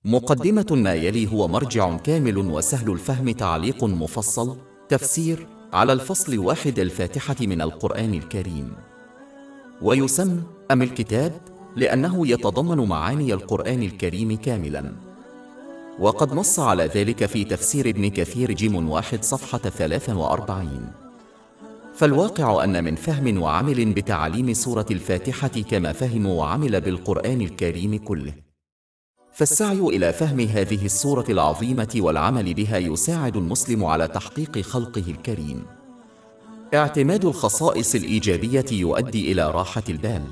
مقدمة. ما يلي هو مرجع كامل وسهل الفهم، تعليق مفصل، تفسير على الفصل الواحد الفاتحة من القرآن الكريم. ويسمى أم الكتاب لأنه يتضمن معاني القرآن الكريم كاملا، وقد نص على ذلك في تفسير ابن كثير جيم 1 صفحة 43. فالواقع أن من فهم وعمل بتعليم سورة الفاتحة كما فهم وعمل بالقرآن الكريم كله، فالسعي إلى فهم هذه السورة العظيمة والعمل بها يساعد المسلم على تحقيق خلقه الكريم. اعتماد الخصائص الإيجابية يؤدي إلى راحة البال.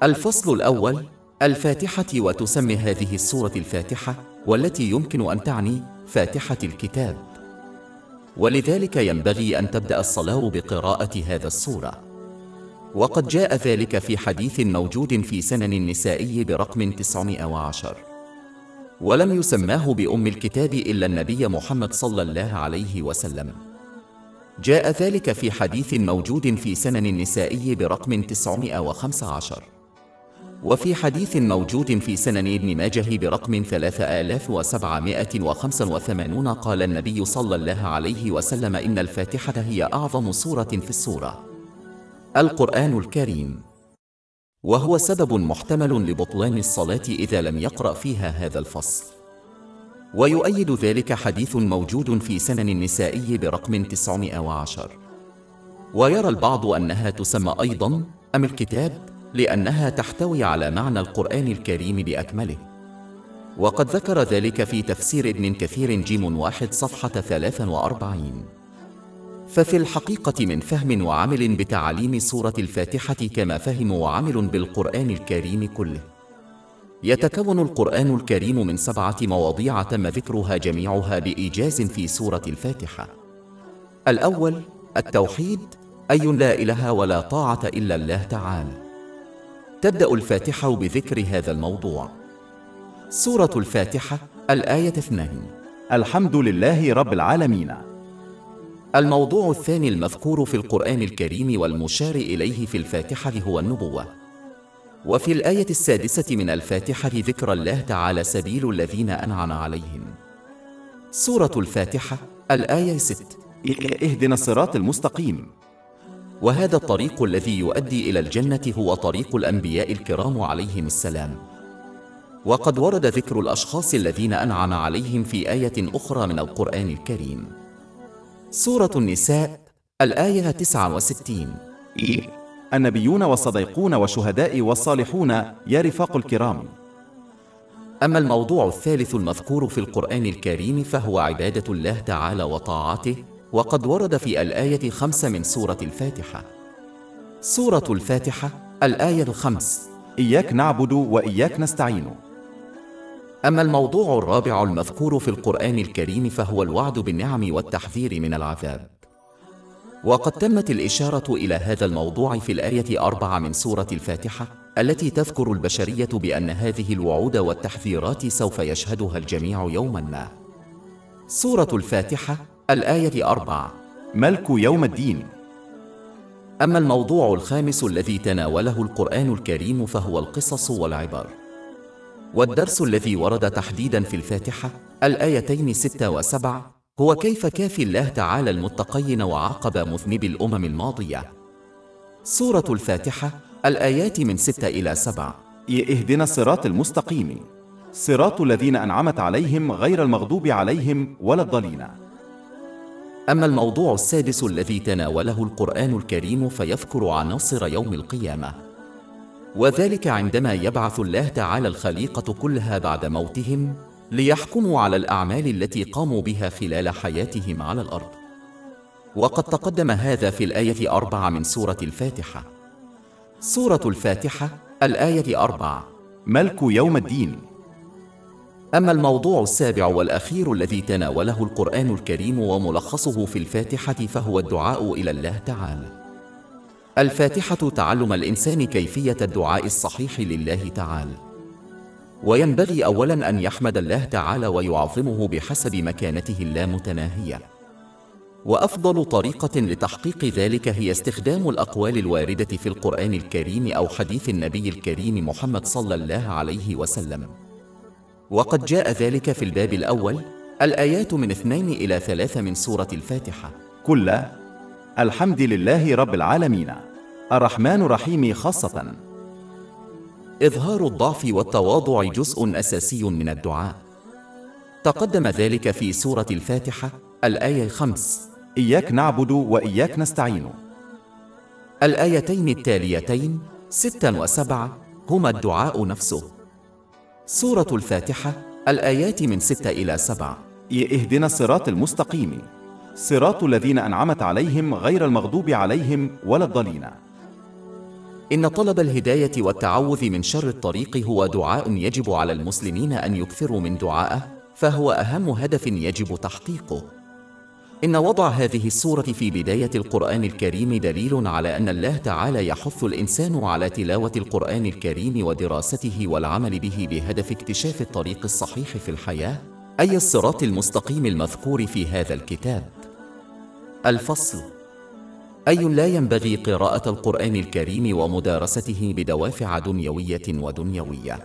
الفصل الأول: الفاتحة. وتسمى هذه السورة الفاتحة، والتي يمكن أن تعني فاتحة الكتاب، ولذلك ينبغي أن تبدأ الصلاة بقراءة هذا السورة. وقد جاء ذلك في حديث موجود في سنن النسائي برقم 910، ولم يسماه بأم الكتاب إلا النبي محمد صلى الله عليه وسلم. جاء ذلك في حديث موجود في سنن النسائي برقم 915، وفي حديث موجود في سنن ابن ماجه برقم 3785 قال النبي صلى الله عليه وسلم: إن الفاتحة هي أعظم سورة في السورة القرآن الكريم، وهو سبب محتمل لبطلان الصلاة إذا لم يقرأ فيها هذا الفصل. ويؤيد ذلك حديث موجود في سنن النسائي برقم 910. ويرى البعض أنها تسمى أيضا أم الكتاب لأنها تحتوي على معنى القرآن الكريم بأكمله، وقد ذكر ذلك في تفسير ابن كثير جيم 1 صفحة 43. ففي الحقيقة من فهم وعمل بتعليم سورة الفاتحة كما فهم وعمل بالقرآن الكريم كله. يتكون القرآن الكريم من 7 مواضيع تم ذكرها جميعها بإيجاز في سورة الفاتحة. الأول: التوحيد، أي لا إله ولا طاعة إلا الله تعالى. تبدأ الفاتحة بذكر هذا الموضوع. سورة الفاتحة الآية 2: الحمد لله رب العالمين. الموضوع الثاني المذكور في القرآن الكريم والمشار إليه في الفاتحة هو النبوة. وفي الآية 6 من الفاتحة ذكر الله تعالى: سبيل الذين أنعم عليهم. سورة الفاتحة الآية 6: اهدنا الصراط المستقيم. وهذا الطريق الذي يؤدي إلى الجنة هو طريق الأنبياء الكرام عليهم السلام. وقد ورد ذكر الأشخاص الذين أنعم عليهم في آية أخرى من القرآن الكريم. سورة النساء الآية 69: النبيون والصديقون والشهداء والصالحون يا رفاق الكرام. أما الموضوع الثالث المذكور في القرآن الكريم فهو عبادة الله تعالى وطاعته، وقد ورد في الآية 5 من سورة الفاتحة. سورة الفاتحة الآية 5: إياك نعبد وإياك نستعين. أما الموضوع الرابع المذكور في القرآن الكريم فهو الوعد بالنعم والتحذير من العذاب. وقد تمت الإشارة إلى هذا الموضوع في الآية 4 من سورة الفاتحة، التي تذكر البشرية بأن هذه الوعود والتحذيرات سوف يشهدها الجميع يوما ما. سورة الفاتحة الآية 4: ملك يوم الدين. أما الموضوع الخامس الذي تناوله القرآن الكريم فهو القصص والعبر. والدرس الذي ورد تحديدا في الفاتحة الآيتين 6 و7 هو كيف كافي الله تعالى المتقين وعاقب مذنبي الأمم الماضية. سورة الفاتحة الآيات من 6 إلى 7: اهدنا الصراط المستقيم، صراط الذين أنعمت عليهم غير المغضوب عليهم ولا الضالين. أما الموضوع السادس الذي تناوله القرآن الكريم فيذكر عناصر يوم القيامة، وذلك عندما يبعث الله تعالى الخليقة كلها بعد موتهم ليحكموا على الأعمال التي قاموا بها خلال حياتهم على الأرض. وقد تقدم هذا في الآية 4 من سورة الفاتحة. سورة الفاتحة الآية 4: ملك يوم الدين. أما الموضوع السابع والأخير الذي تناوله القرآن الكريم وملخصه في الفاتحة فهو الدعاء إلى الله تعالى. الفاتحة تعلم الإنسان كيفية الدعاء الصحيح لله تعالى، وينبغي أولا أن يحمد الله تعالى ويعظمه بحسب مكانته اللامتناهية. وأفضل طريقة لتحقيق ذلك هي استخدام الأقوال الواردة في القرآن الكريم أو حديث النبي الكريم محمد صلى الله عليه وسلم. وقد جاء ذلك في الباب الأول، الآيات من 2 إلى 3 من سورة الفاتحة. كل الحمد لله رب العالمين الرحمن الرحيم خاصة. إظهار الضعف والتواضع جزء أساسي من الدعاء. تقدم ذلك في سورة الفاتحة الآية 5. إياك نعبد وإياك نستعين. الآيتين التاليتين 6 و7 هما الدعاء نفسه. سورة الفاتحة الآيات من 6 إلى 7. اهدنا الصراط المستقيم صراط الذين أنعمت عليهم غير المغضوب عليهم ولا الضالين. إن طلب الهداية والتعوذ من شر الطريق هو دعاء يجب على المسلمين أن يكثروا من دعائه، فهو أهم هدف يجب تحقيقه. إن وضع هذه السورة في بداية القرآن الكريم دليل على أن الله تعالى يحث الإنسان على تلاوة القرآن الكريم ودراسته والعمل به بهدف اكتشاف الطريق الصحيح في الحياة، أي الصراط المستقيم المذكور في هذا الكتاب. الفصل: أي لا ينبغي قراءة القرآن الكريم ومدارسته بدوافع دنيوية ودنيوية،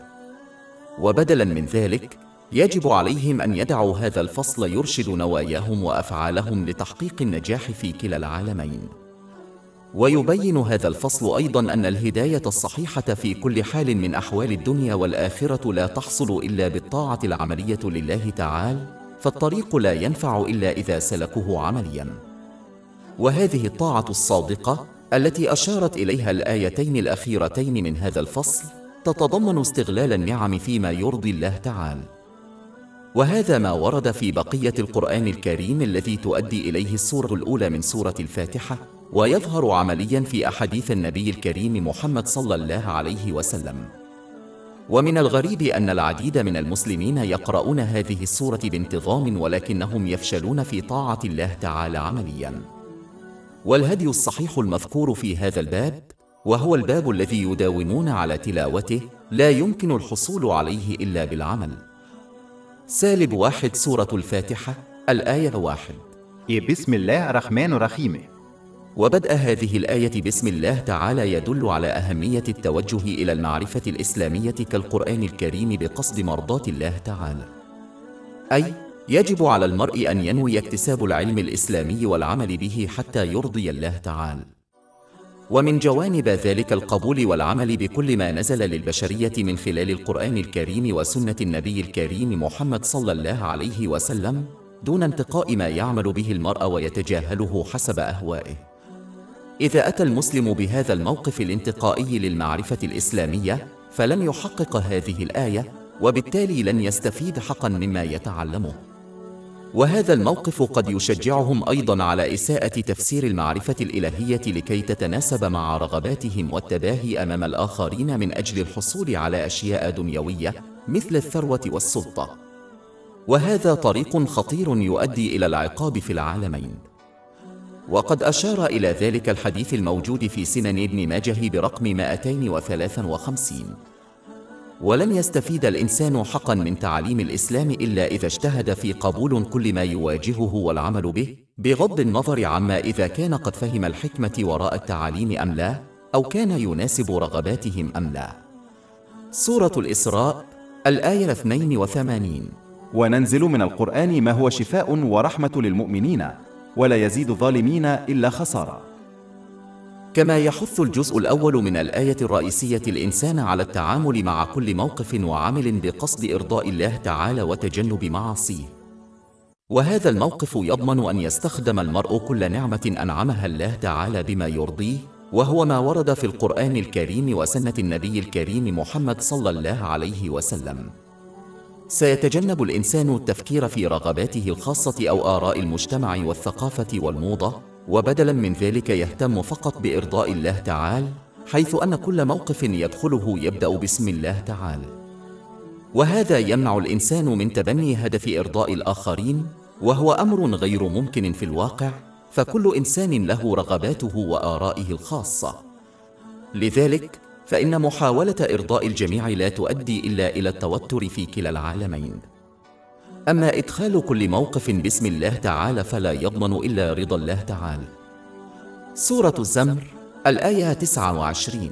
وبدلاً من ذلك يجب عليهم أن يدعوا هذا الفصل يرشد نواياهم وأفعالهم لتحقيق النجاح في كلا العالمين. ويبين هذا الفصل أيضاً أن الهداية الصحيحة في كل حال من أحوال الدنيا والآخرة لا تحصل إلا بالطاعة العملية لله تعالى، فالطريق لا ينفع إلا إذا سلكه عملياً. وهذه الطاعة الصادقة التي أشارت إليها الآيتين الأخيرتين من هذا الفصل تتضمن استغلال النعم فيما يرضي الله تعالى. وهذا ما ورد في بقية القرآن الكريم الذي تؤدي إليه السورة الأولى من سورة الفاتحة، ويظهر عملياً في أحاديث النبي الكريم محمد صلى الله عليه وسلم. ومن الغريب أن العديد من المسلمين يقرؤون هذه السورة بانتظام ولكنهم يفشلون في طاعة الله تعالى عملياً. والهدي الصحيح المذكور في هذا الباب، وهو الباب الذي يداومون على تلاوته، لا يمكن الحصول عليه إلا بالعمل. -1 سورة الفاتحة الآية 1. بسم الله الرحمن الرحيم. وبدء هذه الآية بسم الله تعالى يدل على أهمية التوجه إلى المعرفة الإسلامية كالقرآن الكريم بقصد مرضاة الله تعالى. أي يجب على المرء أن ينوي اكتساب العلم الإسلامي والعمل به حتى يرضي الله تعالى. ومن جوانب ذلك القبول والعمل بكل ما نزل للبشرية من خلال القرآن الكريم وسنة النبي الكريم محمد صلى الله عليه وسلم، دون انتقاء ما يعمل به المرء ويتجاهله حسب أهوائه. إذا أتى المسلم بهذا الموقف الانتقائي للمعرفة الإسلامية فلن يحقق هذه الآية، وبالتالي لن يستفيد حقا مما يتعلمه. وهذا الموقف قد يشجعهم أيضا على إساءة تفسير المعرفة الإلهية لكي تتناسب مع رغباتهم والتباهي أمام الآخرين من أجل الحصول على أشياء دنيوية مثل الثروة والسلطة. وهذا طريق خطير يؤدي إلى العقاب في العالمين. وقد أشار إلى ذلك الحديث الموجود في سنن ابن ماجه برقم 253. ولن يستفيد الإنسان حقا من تعاليم الإسلام إلا إذا اجتهد في قبول كل ما يواجهه والعمل به، بغض النظر عما إذا كان قد فهم الحكمة وراء التعاليم أم لا، أو كان يناسب رغباتهم أم لا. سورة الإسراء الآية 82. وننزل من القرآن ما هو شفاء ورحمة للمؤمنين ولا يزيد الظالمين إلا خسارة. كما يحث الجزء الأول من الآية الرئيسية الإنسان على التعامل مع كل موقف وعمل بقصد إرضاء الله تعالى وتجنب معاصيه. وهذا الموقف يضمن أن يستخدم المرء كل نعمة أنعمها الله تعالى بما يرضيه، وهو ما ورد في القرآن الكريم وسنة النبي الكريم محمد صلى الله عليه وسلم. سيتجنب الإنسان التفكير في رغباته الخاصة أو آراء المجتمع والثقافة والموضة، وبدلاً من ذلك يهتم فقط بإرضاء الله تعالى، حيث أن كل موقف يدخله يبدأ باسم الله تعالى. وهذا يمنع الإنسان من تبني هدف إرضاء الآخرين، وهو أمر غير ممكن في الواقع، فكل إنسان له رغباته وآرائه الخاصة. لذلك فإن محاولة إرضاء الجميع لا تؤدي إلا إلى التوتر في كلا العالمين. أما إدخال كل موقف باسم الله تعالى فلا يضمن إلا رضا الله تعالى. سورة الزمر الآية 29.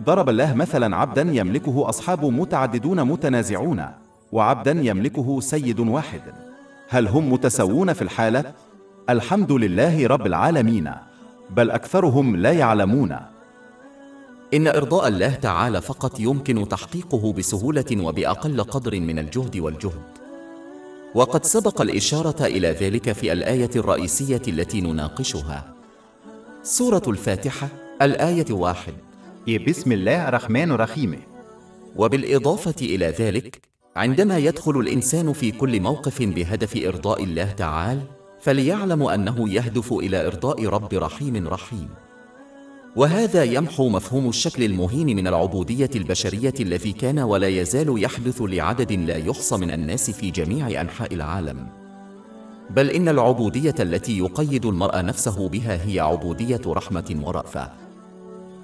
ضرب الله مثلا عبدا يملكه أصحاب متعددون متنازعون وعبدا يملكه سيد واحد. هل هم متساوون في الحالة؟ الحمد لله رب العالمين، بل أكثرهم لا يعلمون. إن إرضاء الله تعالى فقط يمكن تحقيقه بسهولة وبأقل قدر من الجهد والجهد، وقد سبق الإشارة إلى ذلك في الآية الرئيسية التي نناقشها، سورة الفاتحة الآية 1. بسم الله الرحمن الرحيم. وبالإضافة إلى ذلك، عندما يدخل الإنسان في كل موقف بهدف إرضاء الله تعالى، فليعلم أنه يهدف إلى إرضاء رب رحيم رحيم. وهذا يمحو مفهوم الشكل المهين من العبودية البشرية الذي كان ولا يزال يحدث لعدد لا يحصى من الناس في جميع أنحاء العالم. بل إن العبودية التي يقيد المرء نفسه بها هي عبودية رحمة ورأفة،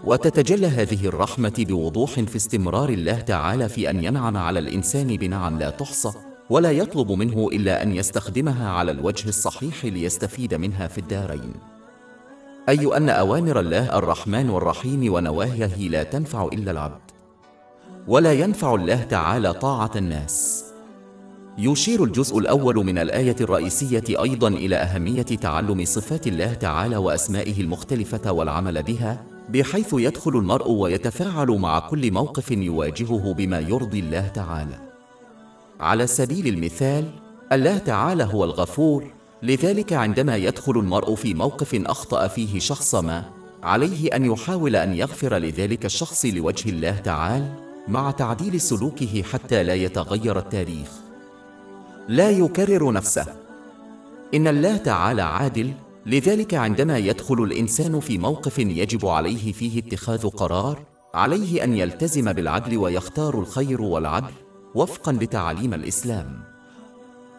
وتتجلى هذه الرحمة بوضوح في استمرار الله تعالى في أن ينعم على الإنسان بنعم لا تحصى، ولا يطلب منه إلا أن يستخدمها على الوجه الصحيح ليستفيد منها في الدارين. أي أن أوامر الله الرحمن والرحيم ونواهيه لا تنفع إلا العبد، ولا ينفع الله تعالى طاعة الناس. يشير الجزء الأول من الآية الرئيسية أيضاً إلى أهمية تعلم صفات الله تعالى وأسمائه المختلفة والعمل بها، بحيث يدخل المرء ويتفاعل مع كل موقف يواجهه بما يرضي الله تعالى. على سبيل المثال، الله تعالى هو الغفور، لذلك عندما يدخل المرء في موقف أخطأ فيه شخص ما، عليه أن يحاول أن يغفر لذلك الشخص لوجه الله تعالى مع تعديل سلوكه حتى لا يتغير التاريخ، لا يكرر نفسه. إن الله تعالى عادل، لذلك عندما يدخل الإنسان في موقف يجب عليه فيه اتخاذ قرار، عليه أن يلتزم بالعدل ويختار الخير والعدل وفقاً لتعاليم الإسلام.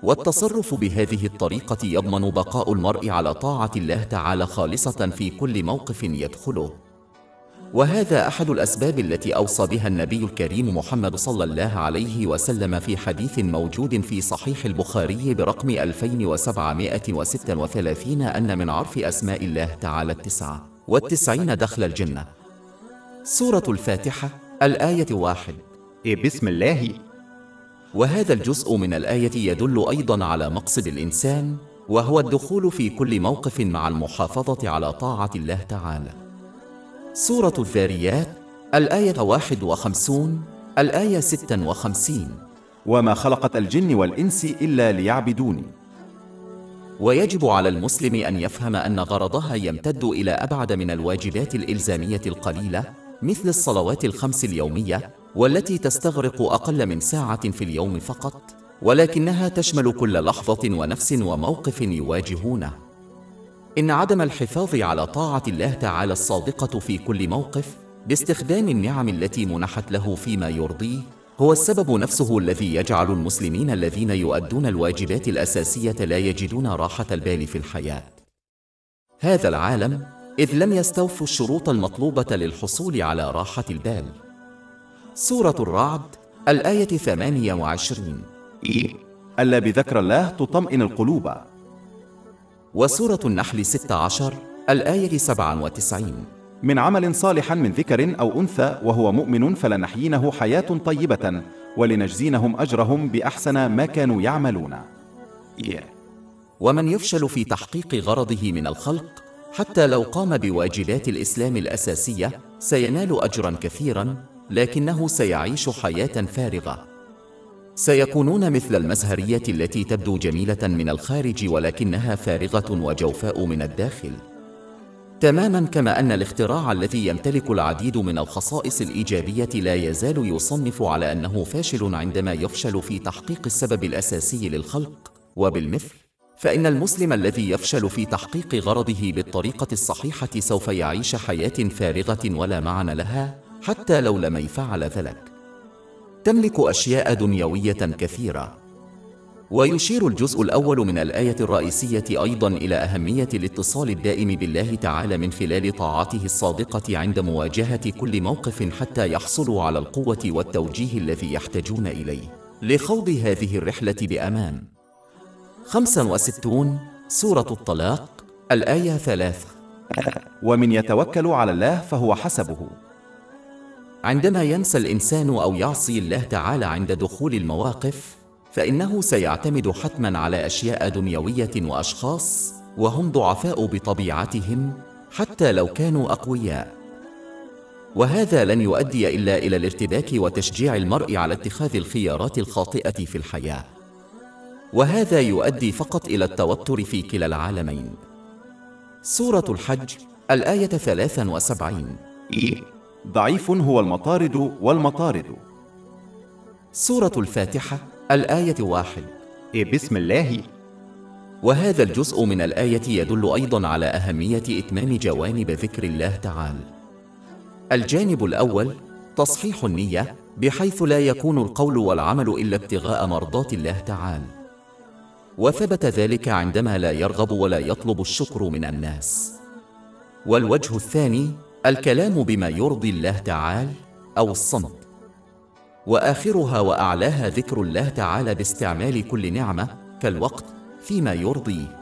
والتصرف بهذه الطريقة يضمن بقاء المرء على طاعة الله تعالى خالصة في كل موقف يدخله. وهذا أحد الأسباب التي أوصى بها النبي الكريم محمد صلى الله عليه وسلم في حديث موجود في صحيح البخاري برقم 2736 أن من عرف أسماء الله تعالى 99 دخل الجنة. سورة الفاتحة الآية 1. بسم الله. وهذا الجزء من الآية يدل أيضاً على مقصد الإنسان، وهو الدخول في كل موقف مع المحافظة على طاعة الله تعالى. سورة الذاريات الآية 51 الآية 56. وما خلقت الجن والإنس إلا ليعبدوني. ويجب على المسلم أن يفهم أن غرضها يمتد إلى أبعد من الواجبات الإلزامية القليلة، مثل الصلوات الخمس اليومية، والتي تستغرق أقل من ساعة في اليوم فقط، ولكنها تشمل كل لحظة ونفس وموقف يواجهونه. إن عدم الحفاظ على طاعة الله تعالى الصادقة في كل موقف باستخدام النعم التي منحت له فيما يرضيه هو السبب نفسه الذي يجعل المسلمين الذين يؤدون الواجبات الأساسية لا يجدون راحة البال في الحياة. هذا العالم إذ لم يستوفوا الشروط المطلوبة للحصول على راحة البال. سورة الرعد الآية 28. ألا بذكر الله تطمئن القلوب. وسورة النحل 16 الآية 97. من عمل صالح من ذكر أو أنثى وهو مؤمن فلنحيينه حياة طيبة ولنجزينهم أجرهم بأحسن ما كانوا يعملون. ومن يفشل في تحقيق غرضه من الخلق حتى لو قام بواجبات الإسلام الأساسية سينال أجراً كثيراً، لكنه سيعيش حياة فارغة. سيكونون مثل المزهرية التي تبدو جميلة من الخارج ولكنها فارغة وجوفاء من الداخل، تماماً كما أن الاختراع الذي يمتلك العديد من الخصائص الإيجابية لا يزال يصنف على أنه فاشل عندما يفشل في تحقيق السبب الأساسي للخلق. وبالمثل فإن المسلم الذي يفشل في تحقيق غرضه بالطريقة الصحيحة سوف يعيش حياة فارغة ولا معنى لها حتى لو لم يفعل ذلك. تملك أشياء دنيوية كثيرة. ويشير الجزء الأول من الآية الرئيسية أيضاً إلى أهمية الاتصال الدائم بالله تعالى من خلال طاعته الصادقة عند مواجهة كل موقف حتى يحصلوا على القوة والتوجيه الذي يحتاجون إليه لخوض هذه الرحلة بأمان. 65 سورة الطلاق الآية 3. ومن يتوكل على الله فهو حسبه. عندما ينسى الإنسان أو يعصي الله تعالى عند دخول المواقف فإنه سيعتمد حتماً على أشياء دنيوية وأشخاص وهم ضعفاء بطبيعتهم حتى لو كانوا أقوياء، وهذا لن يؤدي إلا إلى الارتباك وتشجيع المرء على اتخاذ الخيارات الخاطئة في الحياة، وهذا يؤدي فقط إلى التوتر في كلا العالمين. سورة الحج الآية 73. ضعيف هو المطارد والمطارد. سورة الفاتحة الآية 1. بسم الله. وهذا الجزء من الآية يدل أيضاً على أهمية إتمام جوانب ذكر الله تعالى. الجانب الأول تصحيح النية، بحيث لا يكون القول والعمل إلا ابتغاء مرضات الله تعالى، وثبت ذلك عندما لا يرغب ولا يطلب الشكر من الناس. والوجه الثاني الكلام بما يرضي الله تعالى أو الصمت، وآخرها وأعلاها ذكر الله تعالى باستعمال كل نعمة كالوقت فيما يرضيه.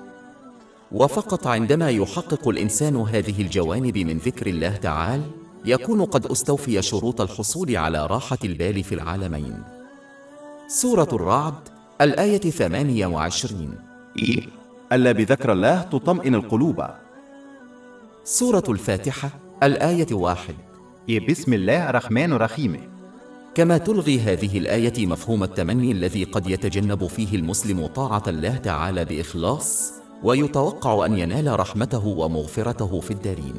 وفقط عندما يحقق الإنسان هذه الجوانب من ذكر الله تعالى يكون قد استوفي شروط الحصول على راحة البال في العالمين. سورة الرعد الآية 28. ألا بذكر الله تطمئن القلوب. سورة الفاتحة الآية 1. بسم الله الرحمن الرحيم. كما تلغي هذه الآية مفهوم التمني الذي قد يتجنب فيه المسلم طاعة الله تعالى بإخلاص ويتوقع أن ينال رحمته ومغفرته في الدارين.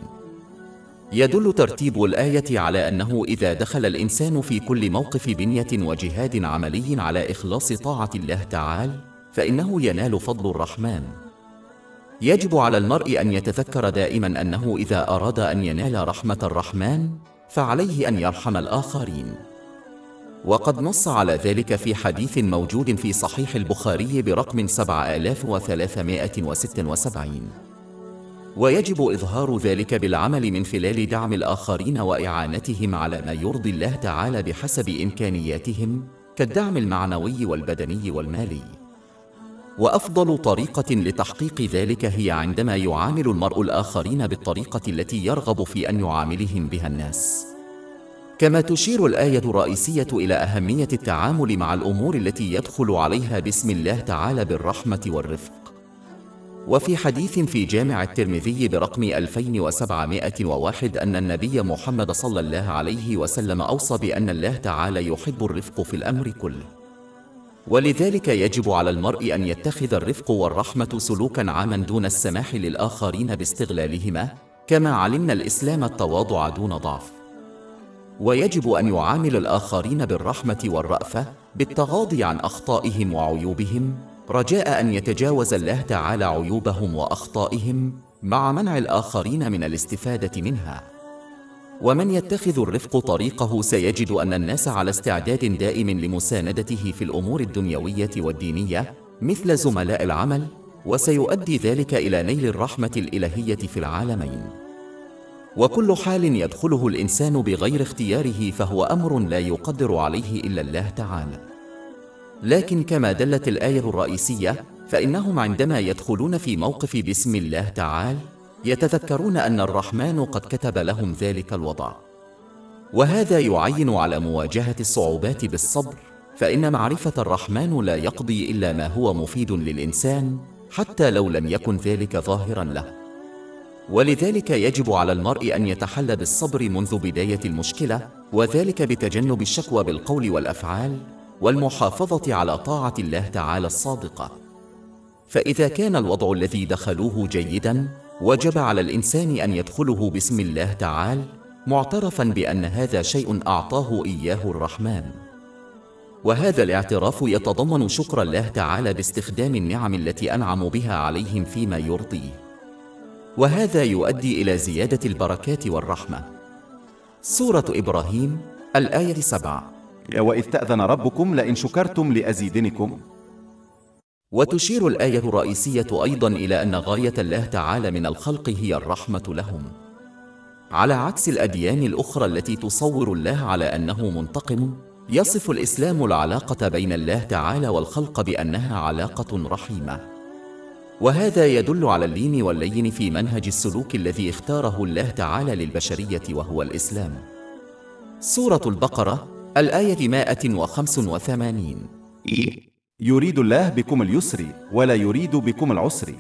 يدل ترتيب الآية على أنه إذا دخل الإنسان في كل موقف بنية وجهاد عملي على إخلاص طاعة الله تعالى فإنه ينال فضل الرحمن. يجب على المرء أن يتذكر دائما أنه إذا أراد أن ينال رحمة الرحمن فعليه أن يرحم الآخرين، وقد نص على ذلك في حديث موجود في صحيح البخاري برقم 7376. ويجب إظهار ذلك بالعمل من خلال دعم الآخرين وإعانتهم على ما يرضي الله تعالى بحسب إمكانياتهم كالدعم المعنوي والبدني والمالي. وأفضل طريقة لتحقيق ذلك هي عندما يعامل المرء الآخرين بالطريقة التي يرغب في أن يعاملهم بها الناس. كما تشير الآية الرئيسية إلى أهمية التعامل مع الأمور التي يدخل عليها بسم الله تعالى بالرحمة والرفق. وفي حديث في جامع الترمذي برقم 2701 أن النبي محمد صلى الله عليه وسلم أوصى بأن الله تعالى يحب الرفق في الأمر كله، ولذلك يجب على المرء أن يتخذ الرفق والرحمة سلوكا عاما دون السماح للآخرين باستغلالهما، كما علمنا الإسلام التواضع دون ضعف. ويجب أن يعامل الآخرين بالرحمة والرأفة بالتغاضي عن أخطائهم وعيوبهم رجاء أن يتجاوز الله تعالى عيوبهم وأخطائهم مع منع الآخرين من الاستفادة منها. ومن يتخذ الرفق طريقه سيجد أن الناس على استعداد دائم لمساندته في الأمور الدنيوية والدينية مثل زملاء العمل، وسيؤدي ذلك إلى نيل الرحمة الإلهية في العالمين. وكل حال يدخله الإنسان بغير اختياره فهو أمر لا يقدر عليه إلا الله تعالى. لكن كما دلت الآية الرئيسية فإنهم عندما يدخلون في موقف بسم الله تعالى يتذكرون أن الرحمن قد كتب لهم ذلك الوضع، وهذا يعين على مواجهة الصعوبات بالصبر، فإن معرفة الرحمن لا يقضي إلا ما هو مفيد للإنسان حتى لو لم يكن ذلك ظاهرا له. ولذلك يجب على المرء أن يتحلى بالصبر منذ بداية المشكلة، وذلك بتجنب الشكوى بالقول والأفعال والمحافظة على طاعة الله تعالى الصادقة. فإذا كان الوضع الذي دخلوه جيداً وجب على الإنسان أن يدخله بسم الله تعالى معترفاً بأن هذا شيء أعطاه إياه الرحمن. وهذا الاعتراف يتضمن شكر الله تعالى باستخدام النعم التي أنعم بها عليهم فيما يرضيه، وهذا يؤدي إلى زيادة البركات والرحمة. سورة إبراهيم الآية 7. وإذ تأذن ربكم لئن شكرتم لأزيدنكم. وتشير الآية الرئيسية أيضاً إلى أن غاية الله تعالى من الخلق هي الرحمة لهم، على عكس الأديان الأخرى التي تصور الله على أنه منتقم. يصف الإسلام العلاقة بين الله تعالى والخلق بأنها علاقة رحيمة، وهذا يدل على اللين واللين في منهج السلوك الذي اختاره الله تعالى للبشرية وهو الإسلام. سورة البقرة الآية 185. يريد الله بكم اليسر ولا يريد بكم العسر.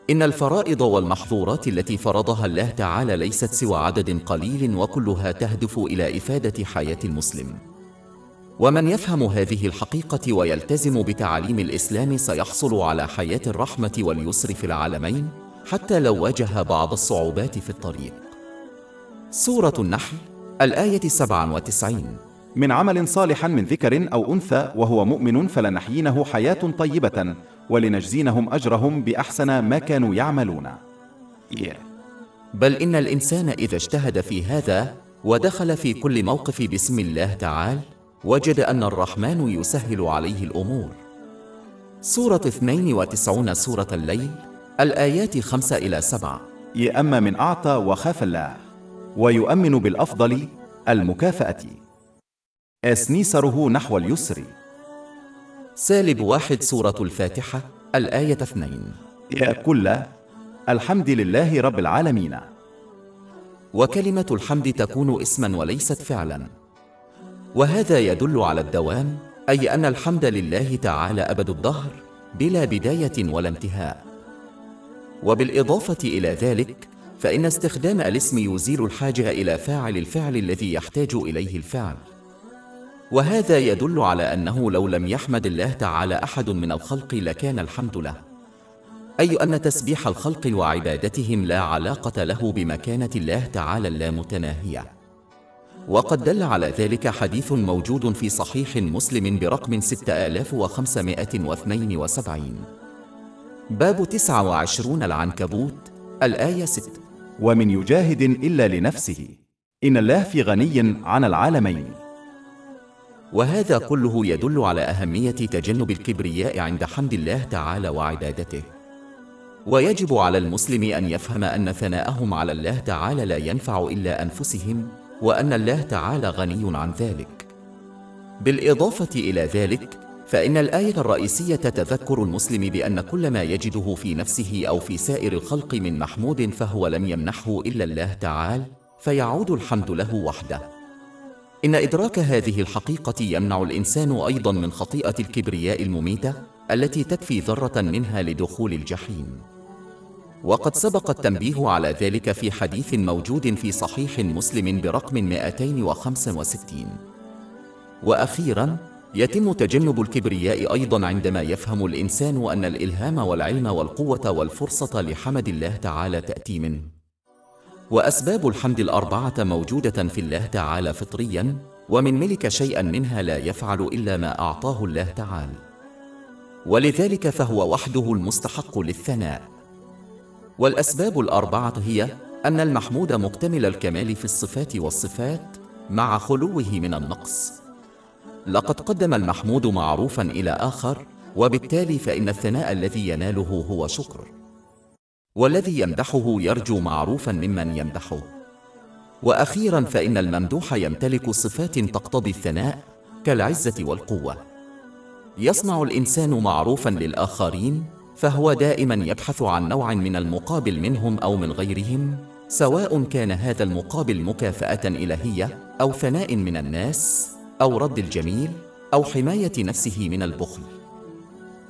إن الفرائض والمحظورات التي فرضها الله تعالى ليست سوى عدد قليل، وكلها تهدف إلى إفادة حياة المسلم. ومن يفهم هذه الحقيقة ويلتزم بتعاليم الإسلام سيحصل على حياة الرحمة واليسر في العالمين، حتى لو واجه بعض الصعوبات في الطريق. سورة النحل الآية 97. من عمل صالح من ذكر أو أنثى وهو مؤمن فلنحيينه حياة طيبة ولنجزينهم أجرهم بأحسن ما كانوا يعملون. بل إن الإنسان إذا اجتهد في هذا ودخل في كل موقف بسم الله تعالى وجد أن الرحمن يسهل عليه الأمور. سورة 92 سورة الليل الآيات 5 إلى 7. أما من أعطى وخاف الله ويؤمن بالأفضل المكافأة أسنيسره نحو اليسر. -1 سورة الفاتحة الآية 2. كل الحمد لله رب العالمين. وكلمة الحمد تكون اسما وليست فعلا، وهذا يدل على الدوام، أي أن الحمد لله تعالى أبد الدهر بلا بداية ولا انتهاء. وبالإضافة إلى ذلك فإن استخدام الاسم يزيل الحاجة إلى فاعل الفعل الذي يحتاج إليه الفعل، وهذا يدل على أنه لو لم يحمد الله تعالى أحد من الخلق لكان الحمد له، أي أن تسبيح الخلق وعبادتهم لا علاقة له بمكانة الله تعالى اللامتناهية. وقد دل على ذلك حديث موجود في صحيح مسلم برقم 6572 باب 29 العنكبوت الآية 6. ومن يجاهد إلا لنفسه إن الله في غني عن العالمين. وهذا كله يدل على أهمية تجنب الكبرياء عند حمد الله تعالى وعبادته. ويجب على المسلم أن يفهم أن ثناءهم على الله تعالى لا ينفع إلا أنفسهم، وأن الله تعالى غني عن ذلك. بالإضافة إلى ذلك فإن الآية الرئيسية تذكر المسلم بأن كل ما يجده في نفسه أو في سائر الخلق من محمود فهو لم يمنحه إلا الله تعالى، فيعود الحمد له وحده. إن إدراك هذه الحقيقة يمنع الإنسان أيضا من خطيئة الكبرياء المميتة التي تكفي ذرة منها لدخول الجحيم. وقد سبق التنبيه على ذلك في حديث موجود في صحيح مسلم برقم 265. وأخيرا يتم تجنب الكبرياء أيضا عندما يفهم الإنسان أن الإلهام والعلم والقوة والفرصة لحمد الله تعالى تأتي منه. وأسباب الحمد الأربعة موجودة في الله تعالى فطريا، ومن ملك شيئا منها لا يفعل إلا ما أعطاه الله تعالى، ولذلك فهو وحده المستحق للثناء. والأسباب الأربعة هي أن المحمود مكتمل الكمال في الصفات والصفات مع خلوه من النقص. لقد قدم المحمود معروفا إلى آخر، وبالتالي فإن الثناء الذي يناله هو شكر، والذي يمدحه يرجو معروفا ممن يمدحه. وأخيرا فإن الممدوح يمتلك صفات تقتضي الثناء كالعزة والقوة. يصنع الإنسان معروفا للآخرين فهو دائما يبحث عن نوع من المقابل منهم أو من غيرهم، سواء كان هذا المقابل مكافأة إلهية أو ثناء من الناس أو رد الجميل أو حماية نفسه من البخل.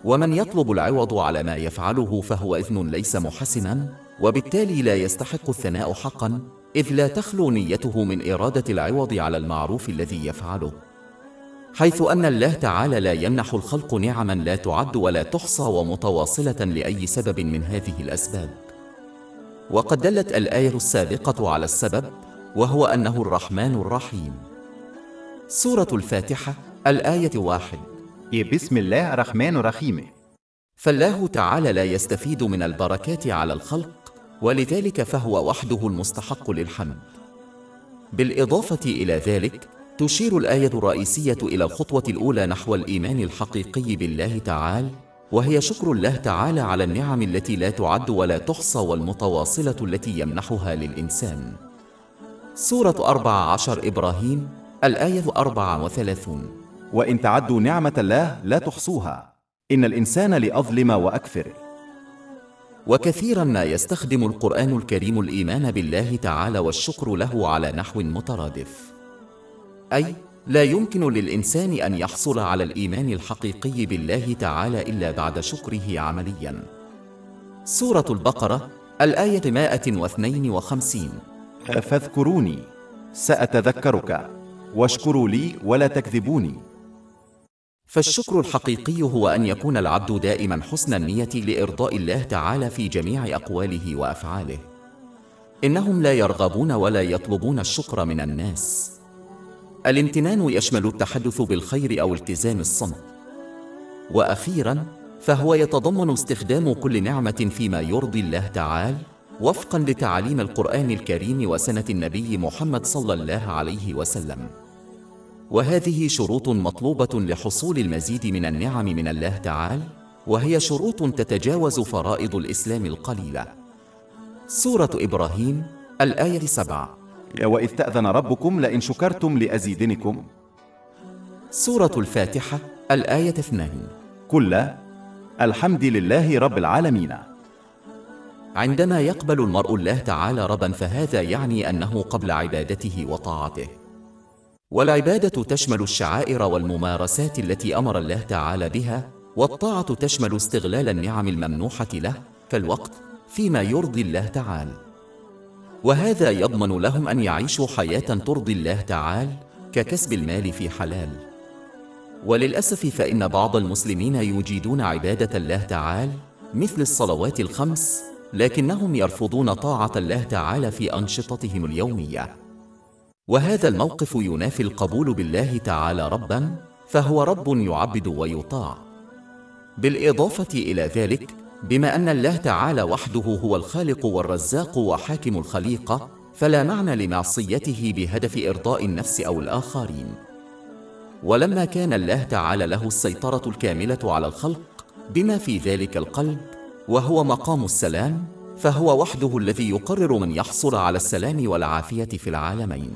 ومن يطلب العوض على ما يفعله فهو إذن ليس محسنا، وبالتالي لا يستحق الثناء حقا، إذ لا تخلو نيته من إرادة العوض على المعروف الذي يفعله، حيث أن الله تعالى لا يمنح الخلق نعما لا تعد ولا تحصى ومتواصلة لأي سبب من هذه الأسباب. وقد دلت الآية السابقة على السبب، وهو أنه الرحمن الرحيم. سورة الفاتحة الآية 1. بسم الله الرحمن الرحيم. فالله تعالى لا يستفيد من البركات على الخلق، ولذلك فهو وحده المستحق للحمد. بالإضافة إلى ذلك تشير الآية الرئيسية إلى الخطوة الأولى نحو الإيمان الحقيقي بالله تعالى، وهي شكر الله تعالى على النعم التي لا تعد ولا تحصى والمتواصلة التي يمنحها للإنسان. سورة 14 إبراهيم الآية 34. وإن تعدوا نعمة الله لا تحصوها إن الإنسان لأظلم وأكفر. وكثيرا ما يستخدم القرآن الكريم الإيمان بالله تعالى والشكر له على نحو مترادف، أي لا يمكن للإنسان أن يحصل على الإيمان الحقيقي بالله تعالى إلا بعد شكره عملياً. سورة البقرة الآية 152. فاذكروني سأتذكرك واشكروا لي ولا تكذبوني. فالشكر الحقيقي هو أن يكون العبد دائما حسن النية لإرضاء الله تعالى في جميع أقواله وأفعاله. إنهم لا يرغبون ولا يطلبون الشكر من الناس. الامتنان يشمل التحدث بالخير أو التزام الصمت. وأخيرا فهو يتضمن استخدام كل نعمة فيما يرضي الله تعالى وفقا لتعاليم القرآن الكريم وسنة النبي محمد صلى الله عليه وسلم. وهذه شروط مطلوبة لحصول المزيد من النعم من الله تعالى، وهي شروط تتجاوز فرائض الإسلام القليلة. سورة إبراهيم الآية 7. وإذ تأذن ربكم لئن شكرتم لأزيدنكم. سورة الفاتحة الآية 2. كل الحمد لله رب العالمين. عندما يقبل المرء الله تعالى ربا فهذا يعني أنه قبل عبادته وطاعته. والعبادة تشمل الشعائر والممارسات التي أمر الله تعالى بها، والطاعة تشمل استغلال النعم الممنوحة له كالوقت فيما يرضي الله تعالى. وهذا يضمن لهم أن يعيشوا حياة ترضي الله تعالى ككسب المال في حلال. وللأسف فإن بعض المسلمين يجيدون عبادة الله تعالى مثل الصلوات الخمس، لكنهم يرفضون طاعة الله تعالى في أنشطتهم اليومية. وهذا الموقف ينافي القبول بالله تعالى ربا، فهو رب يعبد ويطاع. بالإضافة إلى ذلك، بما أن الله تعالى وحده هو الخالق والرزاق وحاكم الخليقة، فلا معنى لمعصيته بهدف إرضاء النفس أو الآخرين. ولما كان الله تعالى له السيطرة الكاملة على الخلق بما في ذلك القلب وهو مقام السلام، فهو وحده الذي يقرر من يحصل على السلام والعافية في العالمين.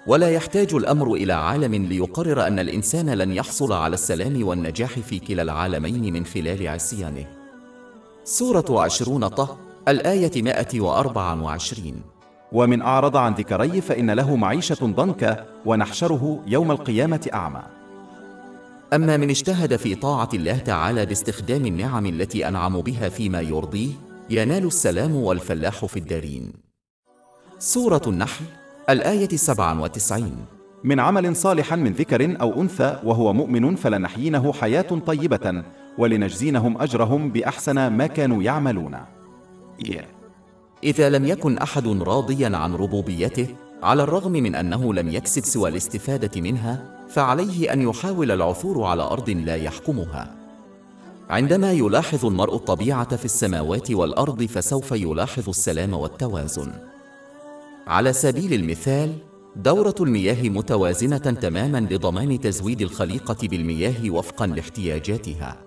ولا يحتاج الأمر إلى عالم ليقرر أن الإنسان لن يحصل على السلام والنجاح في كلا العالمين من خلال عصيانه. سورة 20 طه الآية 124. ومن أعرض عن ذكري فإن له معيشة ضنكا ونحشره يوم القيامة أعمى. أما من اجتهد في طاعة الله تعالى باستخدام النعم التي أنعم بها فيما يرضيه، ينال السلام والفلاح في الدارين. سورة النحل الآية 97. من عمل صالحا من ذكر أو أنثى وهو مؤمن فلنحيينه حياة طيبة ولنجزينهم أجرهم بأحسن ما كانوا يعملون. إذا لم يكن أحد راضيا عن ربوبيته على الرغم من أنه لم يكسب سوى الاستفادة منها، فعليه أن يحاول العثور على أرض لا يحكمها. عندما يلاحظ المرء الطبيعة في السماوات والأرض فسوف يلاحظ السلام والتوازن. على سبيل المثال، دورة المياه متوازنة تماما لضمان تزويد الخليقة بالمياه وفقا لاحتياجاتها.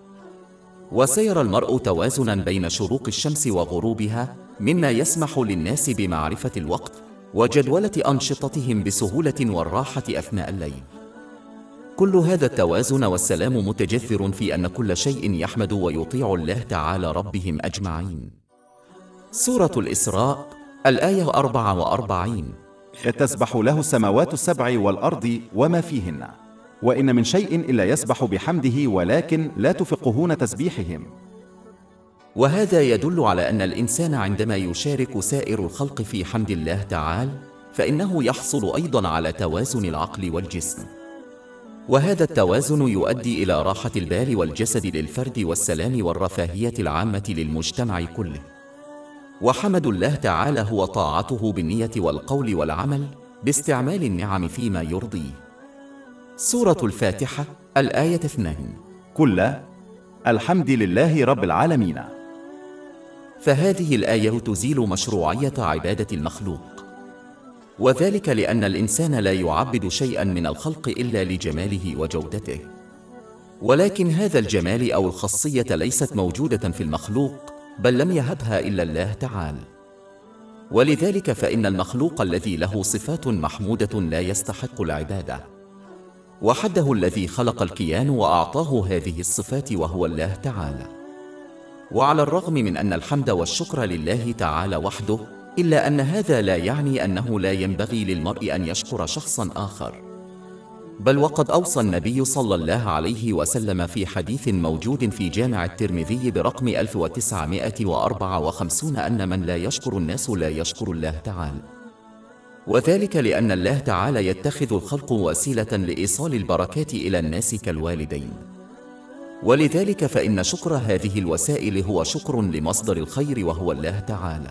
وسيرى المرء توازنا بين شروق الشمس وغروبها، مما يسمح للناس بمعرفة الوقت وجدولة أنشطتهم بسهولة والراحة أثناء الليل. كل هذا التوازن والسلام متجذر في أن كل شيء يحمد ويطيع الله تعالى ربهم أجمعين. سورة الإسراء الآية 44. تسبح له السماوات السبع والأرض وما فيهن، وإن من شيء إلا يسبح بحمده ولكن لا تفقهون تسبيحهم. وهذا يدل على أن الإنسان عندما يشارك سائر الخلق في حمد الله تعالى فإنه يحصل أيضا على توازن العقل والجسم. وهذا التوازن يؤدي إلى راحة البال والجسد للفرد والسلام والرفاهية العامة للمجتمع كله. وحمد الله تعالى هو طاعته بالنية والقول والعمل باستعمال النعم فيما يرضيه. سورة الفاتحة الآية 2. كل الحمد لله رب العالمين. فهذه الآية تزيل مشروعية عبادة المخلوق، وذلك لأن الإنسان لا يعبد شيئا من الخلق إلا لجماله وجودته، ولكن هذا الجمال أو الخاصية ليست موجودة في المخلوق، بل لم يهبها إلا الله تعالى. ولذلك فإن المخلوق الذي له صفات محمودة لا يستحق العبادة، وحده الذي خلق الكيان وأعطاه هذه الصفات وهو الله تعالى. وعلى الرغم من أن الحمد والشكر لله تعالى وحده، إلا أن هذا لا يعني أنه لا ينبغي للمرء أن يشكر شخصا آخر. بل وقد أوصى النبي صلى الله عليه وسلم في حديث موجود في جامع الترمذي برقم 1954 أن من لا يشكر الناس لا يشكر الله تعالى. وذلك لأن الله تعالى يتخذ الخلق وسيلة لإيصال البركات إلى الناس كالوالدين، ولذلك فإن شكر هذه الوسائل هو شكر لمصدر الخير وهو الله تعالى.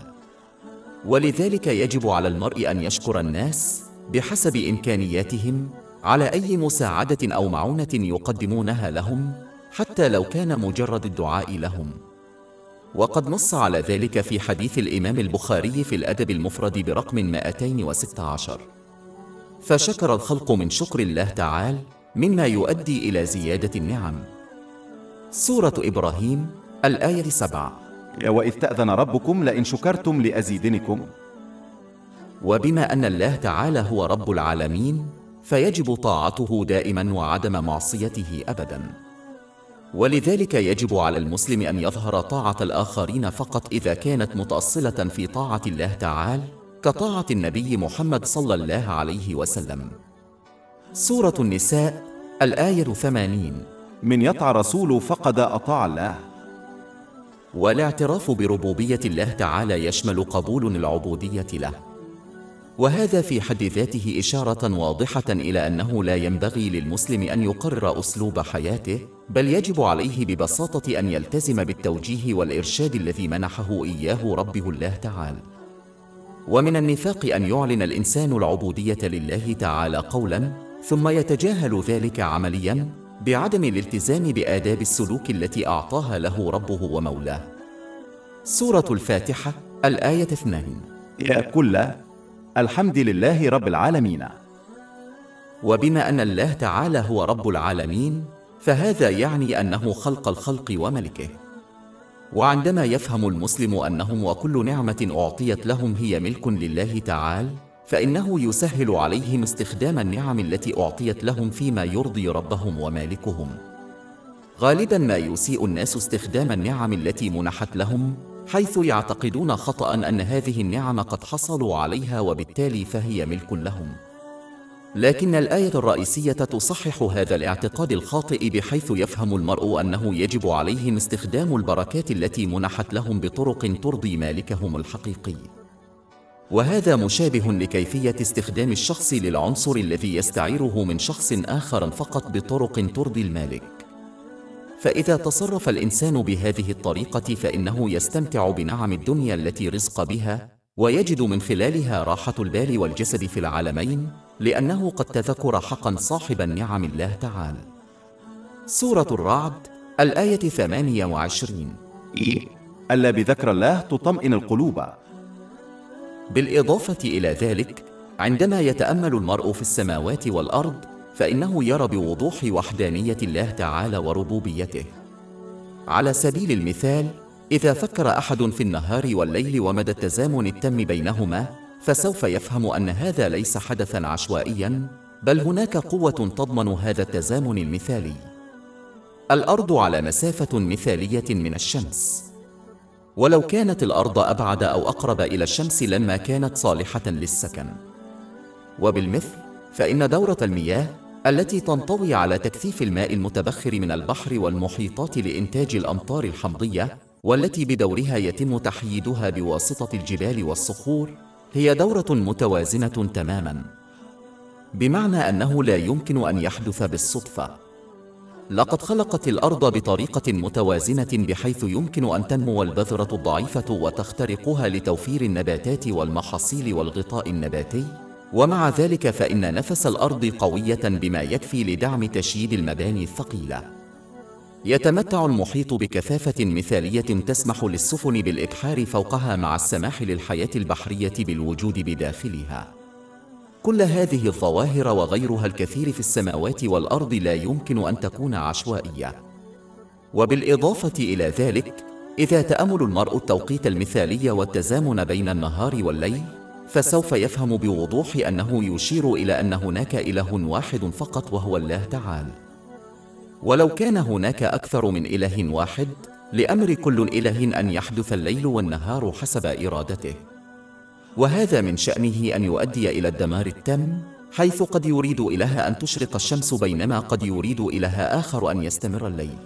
ولذلك يجب على المرء أن يشكر الناس بحسب إمكانياتهم على أي مساعدة أو معونة يقدمونها لهم، حتى لو كان مجرد الدعاء لهم. وقد نص على ذلك في حديث الإمام البخاري في الأدب المفرد برقم 216. فشكر الخلق من شكر الله تعالى مما يؤدي إلى زيادة النعم. سورة إبراهيم الآية 7. وإذ تأذن ربكم لئن شكرتم لأزيدنكم. وبما أن الله تعالى هو رب العالمين فيجب طاعته دائما وعدم معصيته أبدا. ولذلك يجب على المسلم أن يظهر طاعة الآخرين فقط إذا كانت متأصلة في طاعة الله تعالى، كطاعة النبي محمد صلى الله عليه وسلم. سورة النساء الآية 80. من يطع رسول فقد أطاع الله. والاعتراف بربوبية الله تعالى يشمل قبول العبودية له، وهذا في حد ذاته إشارة واضحة إلى أنه لا ينبغي للمسلم أن يقرر أسلوب حياته، بل يجب عليه ببساطة أن يلتزم بالتوجيه والإرشاد الذي منحه إياه ربه الله تعالى. ومن النفاق أن يعلن الإنسان العبودية لله تعالى قولا ثم يتجاهل ذلك عمليا بعدم الالتزام بآداب السلوك التي أعطاها له ربه ومولاه. سورة الفاتحة الآية 2. يا كل الحمد لله رب العالمين. وبما أن الله تعالى هو رب العالمين فهذا يعني أنه خلق الخلق وملكه. وعندما يفهم المسلم أنهم وكل نعمة أعطيت لهم هي ملك لله تعالى، فإنه يسهل عليهم استخدام النعم التي أعطيت لهم فيما يرضي ربهم ومالكهم. غالبا ما يسيء الناس استخدام النعم التي منحت لهم، حيث يعتقدون خطأ أن هذه النعم قد حصلوا عليها وبالتالي فهي ملك لهم. لكن الآية الرئيسية تصحح هذا الاعتقاد الخاطئ، بحيث يفهم المرء أنه يجب عليهم استخدام البركات التي منحت لهم بطرق ترضي مالكهم الحقيقي. وهذا مشابه لكيفية استخدام الشخص للعنصر الذي يستعيره من شخص آخر فقط بطرق ترضي المالك. فإذا تصرف الإنسان بهذه الطريقة فإنه يستمتع بنعم الدنيا التي رزق بها، ويجد من خلالها راحة البال والجسد في العالمين، لأنه قد تذكر حقا صاحب النعم الله تعالى. سورة الرعد الآية 28. ألا بذكر الله تطمئن القلوب. بالإضافة إلى ذلك، عندما يتأمل المرء في السماوات والأرض فإنه يرى بوضوح وحدانية الله تعالى وربوبيته. على سبيل المثال، إذا فكر أحد في النهار والليل ومدى التزامن التام بينهما، فسوف يفهم أن هذا ليس حدثا عشوائيا، بل هناك قوة تضمن هذا التزامن المثالي. الأرض على مسافة مثالية من الشمس، ولو كانت الأرض أبعد أو أقرب إلى الشمس لما كانت صالحة للسكن. وبالمثل فإن دورة المياه التي تنطوي على تكثيف الماء المتبخر من البحر والمحيطات لإنتاج الأمطار الحمضية، والتي بدورها يتم تحييدها بواسطة الجبال والصخور، هي دورة متوازنة تماما، بمعنى أنه لا يمكن أن يحدث بالصدفة. لقد خلقت الأرض بطريقة متوازنة بحيث يمكن أن تنمو البذرة الضعيفة وتخترقها لتوفير النباتات والمحاصيل والغطاء النباتي، ومع ذلك فإن نفس الأرض قوية بما يكفي لدعم تشييد المباني الثقيلة. يتمتع المحيط بكثافة مثالية تسمح للسفن بالإبحار فوقها مع السماح للحياة البحرية بالوجود بداخلها. كل هذه الظواهر وغيرها الكثير في السماوات والأرض لا يمكن أن تكون عشوائية. وبالإضافة إلى ذلك، إذا تأمل المرء التوقيت المثالي والتزامن بين النهار والليل، فسوف يفهم بوضوح أنه يشير إلى أن هناك إله واحد فقط وهو الله تعالى. ولو كان هناك أكثر من إله واحد، لأمر كل إله أن يحدث الليل والنهار حسب إرادته، وهذا من شأنه أن يؤدي إلى الدمار التام، حيث قد يريد إله أن تشرق الشمس بينما قد يريد إله آخر أن يستمر الليل.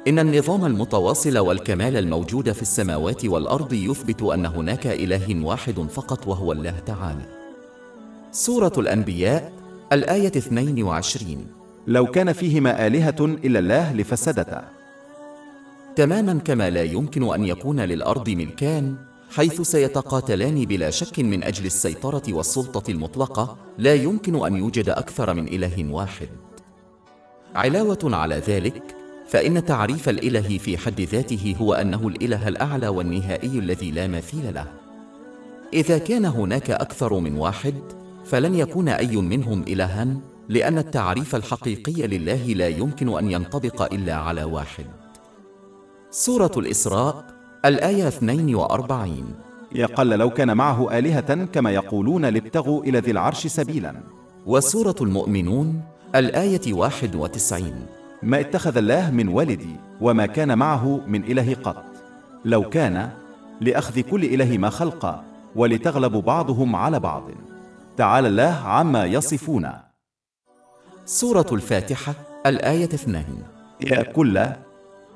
إن النظام المتواصل والكمال الموجود في السماوات والأرض يثبت أن هناك إله واحد فقط وهو الله تعالى. سورة الأنبياء الآية 22. لو كان فيهما آلهة إلا الله لفسدتا. تماما كما لا يمكن أن يكون للأرض ملكان، حيث سيتقاتلان بلا شك من أجل السيطرة والسلطة المطلقة، لا يمكن أن يوجد أكثر من إله واحد. علاوة على ذلك، فإن تعريف الإله في حد ذاته هو أنه الإله الأعلى والنهائي الذي لا مثيل له. إذا كان هناك أكثر من واحد، فلن يكون أي منهم إلها، لأن التعريف الحقيقي لله لا يمكن أن ينطبق إلا على واحد. سورة الإسراء الآية 42. يقل لو كان معه آلهة كما يقولون لابتغوا إلى ذي العرش سبيلا. وسورة المؤمنون الآية 91. ما اتخذ الله من ولد وما كان معه من إله قط، لو كان لأخذ كل إله ما خلق ولتغلب بعضهم على بعض، تعالى الله عما يصفون. سورة الفاتحة الآية 2. يا كل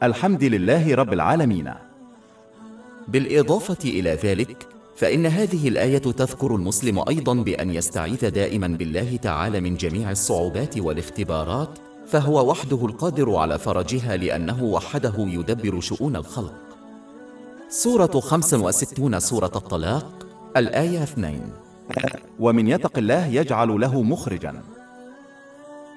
الحمد لله رب العالمين. بالإضافة إلى ذلك، فإن هذه الآية تذكر المسلم أيضا بأن يستعيذ دائما بالله تعالى من جميع الصعوبات والاختبارات، فهو وحده القادر على فرجها لأنه وحده يدبر شؤون الخلق. سورة 65 سورة الطلاق الآية 2. ومن يتق الله يجعل له مخرجا.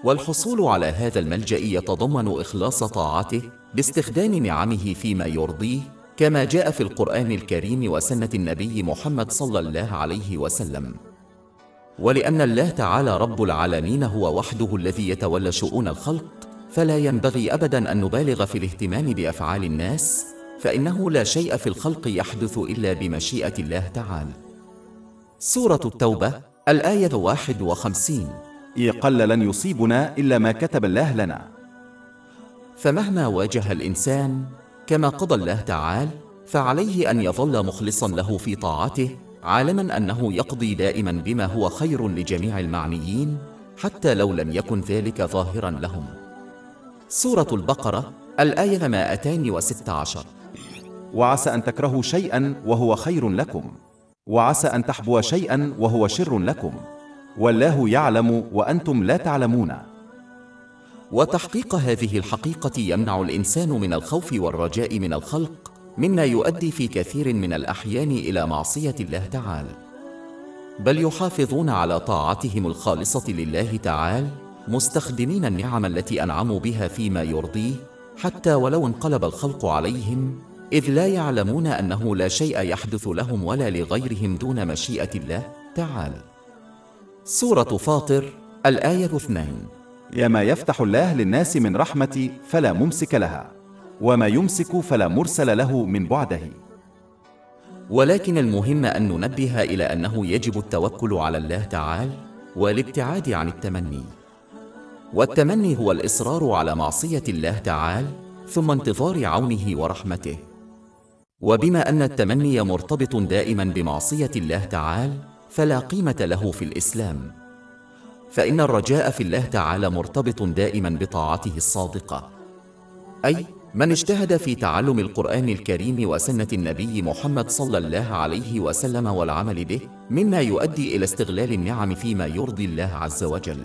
والحصول على هذا الملجأ يتضمن إخلاص طاعته باستخدام نعمه فيما يرضيه، كما جاء في القرآن الكريم وسنة النبي محمد صلى الله عليه وسلم. ولأن الله تعالى رب العالمين هو وحده الذي يتولى شؤون الخلق، فلا ينبغي أبدا أن نبالغ في الاهتمام بأفعال الناس، فإنه لا شيء في الخلق يحدث إلا بمشيئة الله تعالى. سورة التوبة الآية 51. يقل لن يصيبنا إلا ما كتب الله لنا. فمهما واجه الإنسان كما قضى الله تعالى، فعليه أن يظل مخلصا له في طاعته، عالما أنه يقضي دائما بما هو خير لجميع المعنيين، حتى لو لم يكن ذلك ظاهرا لهم. سورة البقرة الآية 216. وعسى أن تكرهوا شيئا وهو خير لكم، وعسى أن تحبوا شيئا وهو شر لكم، والله يعلم وأنتم لا تعلمون. وتحقيق هذه الحقيقة يمنع الإنسان من الخوف والرجاء من الخلق، مما يؤدي في كثير من الأحيان إلى معصية الله تعالى، بل يحافظون على طاعتهم الخالصة لله تعالى، مستخدمين النعم التي أنعموا بها فيما يرضيه، حتى ولو انقلب الخلق عليهم، إذ لا يعلمون أنه لا شيء يحدث لهم ولا لغيرهم دون مشيئة الله تعالى. سورة فاطر الآية 2. يا ما يفتح الله للناس من رحمة فلا ممسك لها، وما يمسك فلا مرسل له من بعده. ولكن المهم أن ننبه إلى أنه يجب التوكل على الله تعالى والابتعاد عن التمني. والتمني هو الإصرار على معصية الله تعالى ثم انتظار عونه ورحمته. وبما أن التمني مرتبط دائما بمعصية الله تعالى، فلا قيمة له في الإسلام، فإن الرجاء في الله تعالى مرتبط دائما بطاعته الصادقة. أي من اجتهد في تعلم القرآن الكريم وسنة النبي محمد صلى الله عليه وسلم والعمل به، مما يؤدي إلى استغلال النعم فيما يرضي الله عز وجل.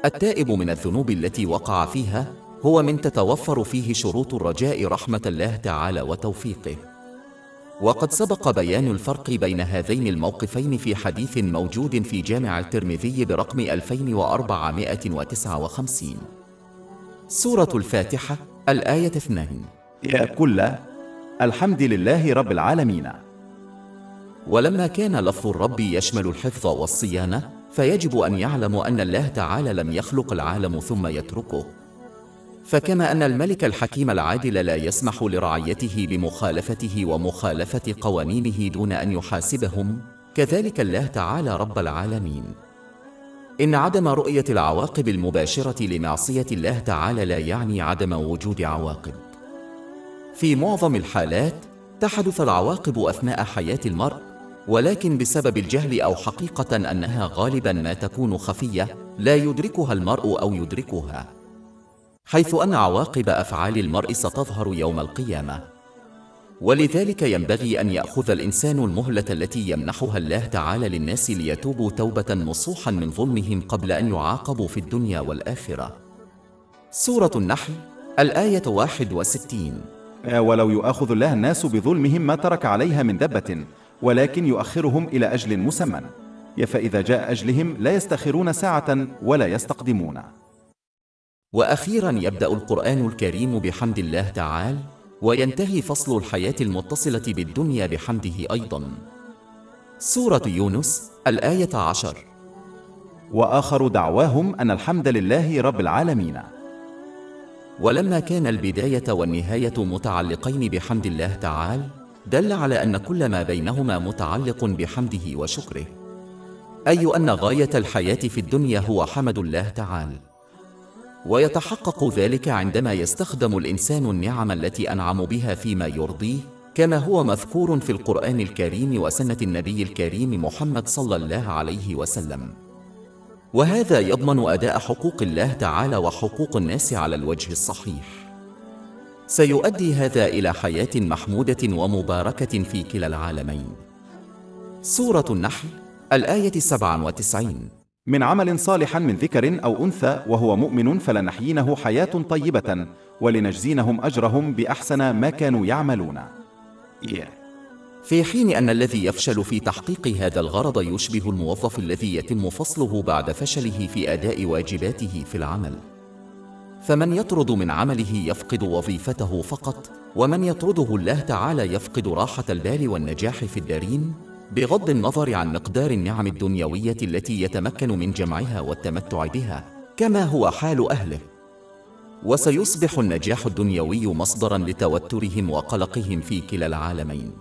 التائب من الذنوب التي وقع فيها هو من تتوفر فيه شروط الرجاء رحمة الله تعالى وتوفيقه. وقد سبق بيان الفرق بين هذين الموقفين في حديث موجود في جامع الترمذي برقم 2459. سورة الفاتحة الآية 2. يا كل الحمد لله رب العالمين. ولما كان لفظ الرب يشمل الحفظ والصيانة، فيجب أن يعلموا أن الله تعالى لم يخلق العالم ثم يتركه. فكما أن الملك الحكيم العادل لا يسمح لرعيته بمخالفته ومخالفة قوانينه دون أن يحاسبهم، كذلك الله تعالى رب العالمين. إن عدم رؤية العواقب المباشرة لمعصية الله تعالى لا يعني عدم وجود عواقب. في معظم الحالات تحدث العواقب أثناء حياة المرء، ولكن بسبب الجهل أو حقيقة أنها غالبا ما تكون خفية لا يدركها المرء أو يدركها، حيث أن عواقب أفعال المرء ستظهر يوم القيامة. ولذلك ينبغي أن يأخذ الإنسان المهلة التي يمنحها الله تعالى للناس ليتوبوا توبة نصوحا من ظلمهم قبل أن يعاقبوا في الدنيا والآخرة. سورة النحل الآية 61. ولو يؤاخذ الله الناس بظلمهم ما ترك عليها من دبة، ولكن يؤخرهم إلى أجل مسمى، فإذا جاء أجلهم لا يستخرون ساعة ولا يستقدمون. وأخيرا يبدأ القرآن الكريم بحمد الله تعالى، وينتهي فصل الحياة المتصلة بالدنيا بحمده أيضا. سورة يونس الآية 10. وآخر دعواهم أن الحمد لله رب العالمين. ولما كان البداية والنهاية متعلقين بحمد الله تعالى، دل على أن كل ما بينهما متعلق بحمده وشكره، أي أن غاية الحياة في الدنيا هو حمد الله تعالى. ويتحقق ذلك عندما يستخدم الإنسان النعم التي أنعم بها فيما يرضيه، كما هو مذكور في القرآن الكريم وسنة النبي الكريم محمد صلى الله عليه وسلم. وهذا يضمن أداء حقوق الله تعالى وحقوق الناس على الوجه الصحيح. سيؤدي هذا إلى حياة محمودة ومباركة في كلا العالمين. سورة النحل الآية 97. من عمل صالحا من ذكر أو أنثى وهو مؤمن فلنحيينه حياة طيبة ولنجزينهم أجرهم بأحسن ما كانوا يعملون. في حين أن الذي يفشل في تحقيق هذا الغرض يشبه الموظف الذي يتم فصله بعد فشله في أداء واجباته في العمل، فمن يطرد من عمله يفقد وظيفته فقط، ومن يطرده الله تعالى يفقد راحة البال والنجاح في الدارين، بغض النظر عن مقدار النعم الدنيوية التي يتمكن من جمعها والتمتع بها، كما هو حال أهله. وسيصبح النجاح الدنيوي مصدرا لتوترهم وقلقهم في كلا العالمين.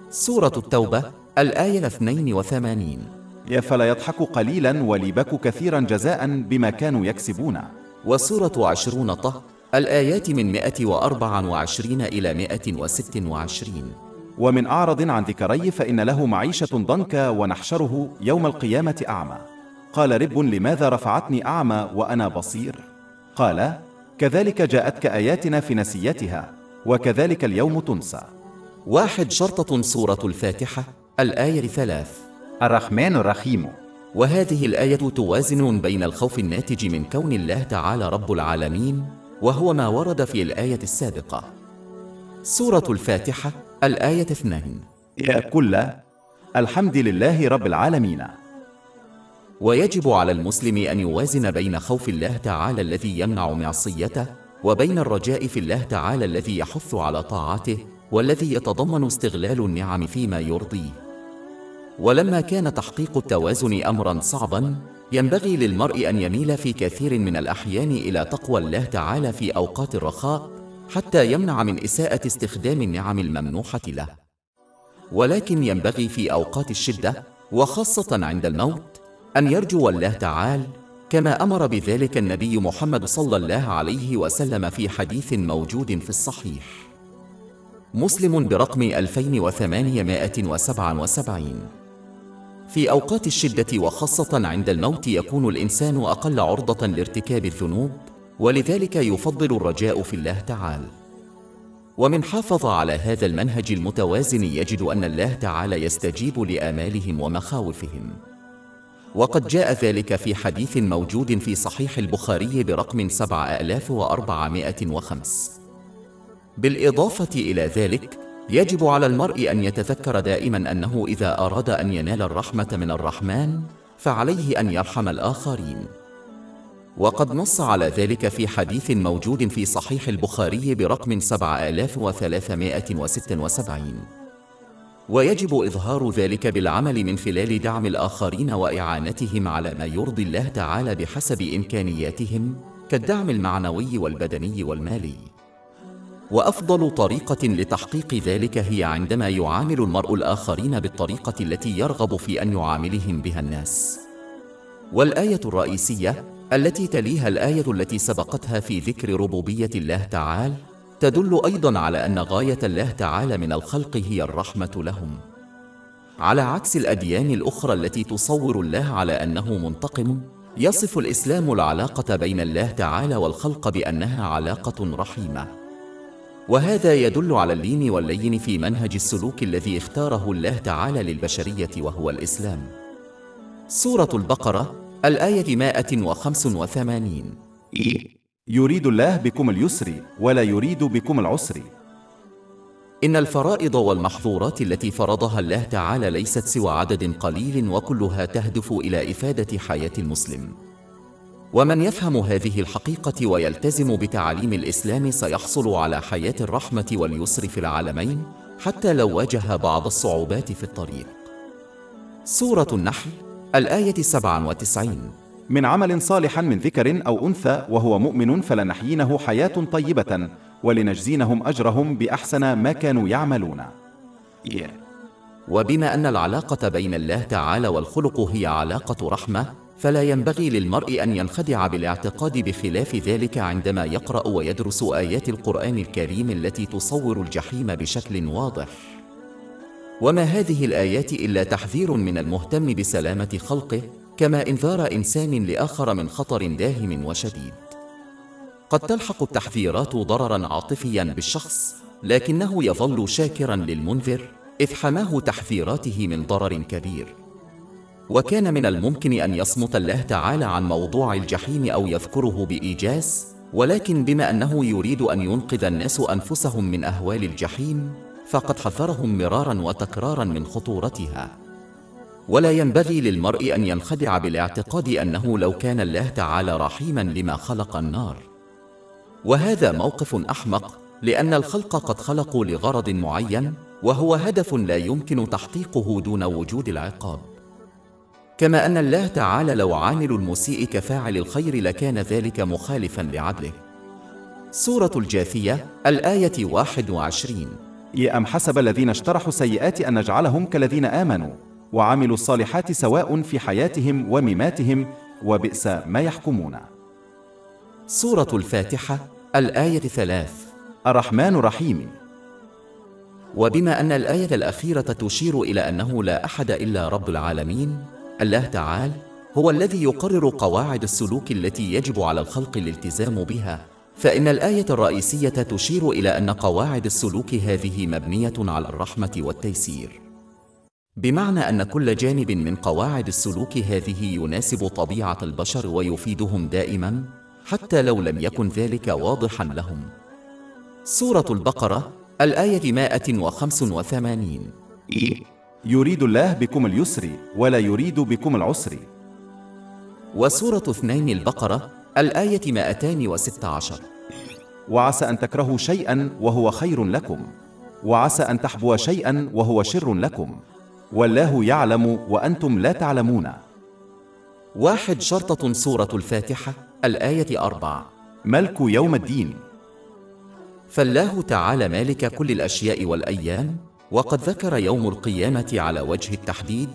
سورة التوبة الآية 82. فلا يضحك قليلا وليبك كثيرا جزاء بما كانوا يكسبون. وسورة 20 طه الآيات من 124 إلى 126. ومن أعرض عن ذكري فإن له معيشة ضنكا ونحشره يوم القيامة أعمى. قال رب لماذا رفعتني أعمى وأنا بصير؟ قال كذلك جاءتك آياتنا في نسيتها وكذلك اليوم تنسى. 1 شرطة سورة الفاتحة الآية 3. الرحمن الرحيم. وهذه الآية توازن بين الخوف الناتج من كون الله تعالى رب العالمين، وهو ما ورد في الآية السابقة. سورة الفاتحة الآية 2. كل الحمد لله رب العالمين. ويجب على المسلم أن يوازن بين خوف الله تعالى الذي يمنع معصيته، وبين الرجاء في الله تعالى الذي يحث على طاعته، والذي يتضمن استغلال النعم فيما يرضيه. ولما كان تحقيق التوازن أمرا صعبا، ينبغي للمرء أن يميل في كثير من الأحيان إلى تقوى الله تعالى في أوقات الرخاء، حتى يمنع من إساءة استخدام النعم الممنوحة له. ولكن ينبغي في أوقات الشدة، وخاصة عند الموت، أن يرجو الله تعالى، كما أمر بذلك النبي محمد صلى الله عليه وسلم في حديث موجود في الصحيح مسلم برقم 2877. في أوقات الشدة وخاصة عند الموت يكون الإنسان أقل عرضة لارتكاب الذنوب، ولذلك يفضل الرجاء في الله تعالى. ومن حافظ على هذا المنهج المتوازن يجد أن الله تعالى يستجيب لآمالهم ومخاوفهم. وقد جاء ذلك في حديث موجود في صحيح البخاري برقم 7405. بالإضافة إلى ذلك، يجب على المرء أن يتذكر دائما أنه إذا أراد أن ينال الرحمة من الرحمن فعليه أن يرحم الآخرين. وقد نص على ذلك في حديث موجود في صحيح البخاري برقم 7376. ويجب إظهار ذلك بالعمل من خلال دعم الآخرين وإعانتهم على ما يرضي الله تعالى بحسب إمكانياتهم، كالدعم المعنوي والبدني والمالي. وأفضل طريقة لتحقيق ذلك هي عندما يعامل المرء الآخرين بالطريقة التي يرغب في أن يعاملهم بها الناس. والآية الرئيسية التي تليها الآية التي سبقتها في ذكر ربوبية الله تعالى تدل أيضا على أن غاية الله تعالى من الخلق هي الرحمة لهم. على عكس الأديان الأخرى التي تصور الله على أنه منتقم، يصف الإسلام العلاقة بين الله تعالى والخلق بأنها علاقة رحيمة. وهذا يدل على اللين واللين في منهج السلوك الذي اختاره الله تعالى للبشرية وهو الإسلام. سورة البقرة الآية 185. يريد الله بكم اليسر ولا يريد بكم العسر. إن الفرائض والمحظورات التي فرضها الله تعالى ليست سوى عدد قليل، وكلها تهدف إلى إفادة حياة المسلم. ومن يفهم هذه الحقيقة ويلتزم بتعاليم الإسلام سيحصل على حياة الرحمة واليسر في العالمين، حتى لو واجه بعض الصعوبات في الطريق. سورة النحل الآية 97. من عمل صالحا من ذكر أو أنثى وهو مؤمن فلنحيينه حياة طيبة ولنجزينهم أجرهم بأحسن ما كانوا يعملون. وبما أن العلاقة بين الله تعالى والخلق هي علاقة رحمة، فلا ينبغي للمرء أن ينخدع بالاعتقاد بخلاف ذلك عندما يقرأ ويدرس آيات القرآن الكريم التي تصور الجحيم بشكل واضح. وما هذه الآيات إلا تحذير من المهتم بسلامة خلقه، كما إنذار إنسان لآخر من خطر داهم وشديد. قد تلحق التحذيرات ضرراً عاطفياً بالشخص، لكنه يظل شاكراً للمنذر إذ حماه تحذيراته من ضرر كبير. وكان من الممكن أن يصمت الله تعالى عن موضوع الجحيم أو يذكره بإيجاز، ولكن بما أنه يريد أن ينقذ الناس أنفسهم من أهوال الجحيم، فقد حذرهم مراراً وتكراراً من خطورتها. ولا ينبغي للمرء أن ينخدع بالاعتقاد أنه لو كان الله تعالى رحيماً لما خلق النار. وهذا موقف أحمق، لأن الخلق قد خلقوا لغرض معين، وهو هدف لا يمكن تحقيقه دون وجود العقاب. كما أن الله تعالى لو عامل المسيء كفاعل الخير لكان ذلك مخالفاً لعدله. سورة الجاثية الآية 21. أم حسب الذين اشترحوا السيئات أن نجعلهم كالذين آمنوا وعملوا الصالحات سواء في حياتهم ومماتهم وبئس ما يحكمون. سورة الفاتحة الآية 3. الرحمن الرحيم. وبما أن الآية الأخيرة تشير إلى أنه لا أحد إلا رب العالمين، الله تعالى هو الذي يقرر قواعد السلوك التي يجب على الخلق الالتزام بها، فإن الآية الرئيسية تشير إلى أن قواعد السلوك هذه مبنية على الرحمة والتيسير، بمعنى أن كل جانب من قواعد السلوك هذه يناسب طبيعة البشر ويفيدهم دائما، حتى لو لم يكن ذلك واضحا لهم. سورة البقرة الآية 185. يريد الله بكم اليسر ولا يريد بكم العسر. وسورة 2 البقرة الآية 216. وعسى أن تكرهوا شيئا وهو خير لكم، وعسى أن تحبوا شيئا وهو شر لكم، والله يعلم وأنتم لا تعلمون. 1 شرطة سورة الفاتحة الآية 4. ملك يوم الدين. فالله تعالى مالك كل الأشياء والأيام، وقد ذكر يوم القيامة على وجه التحديد،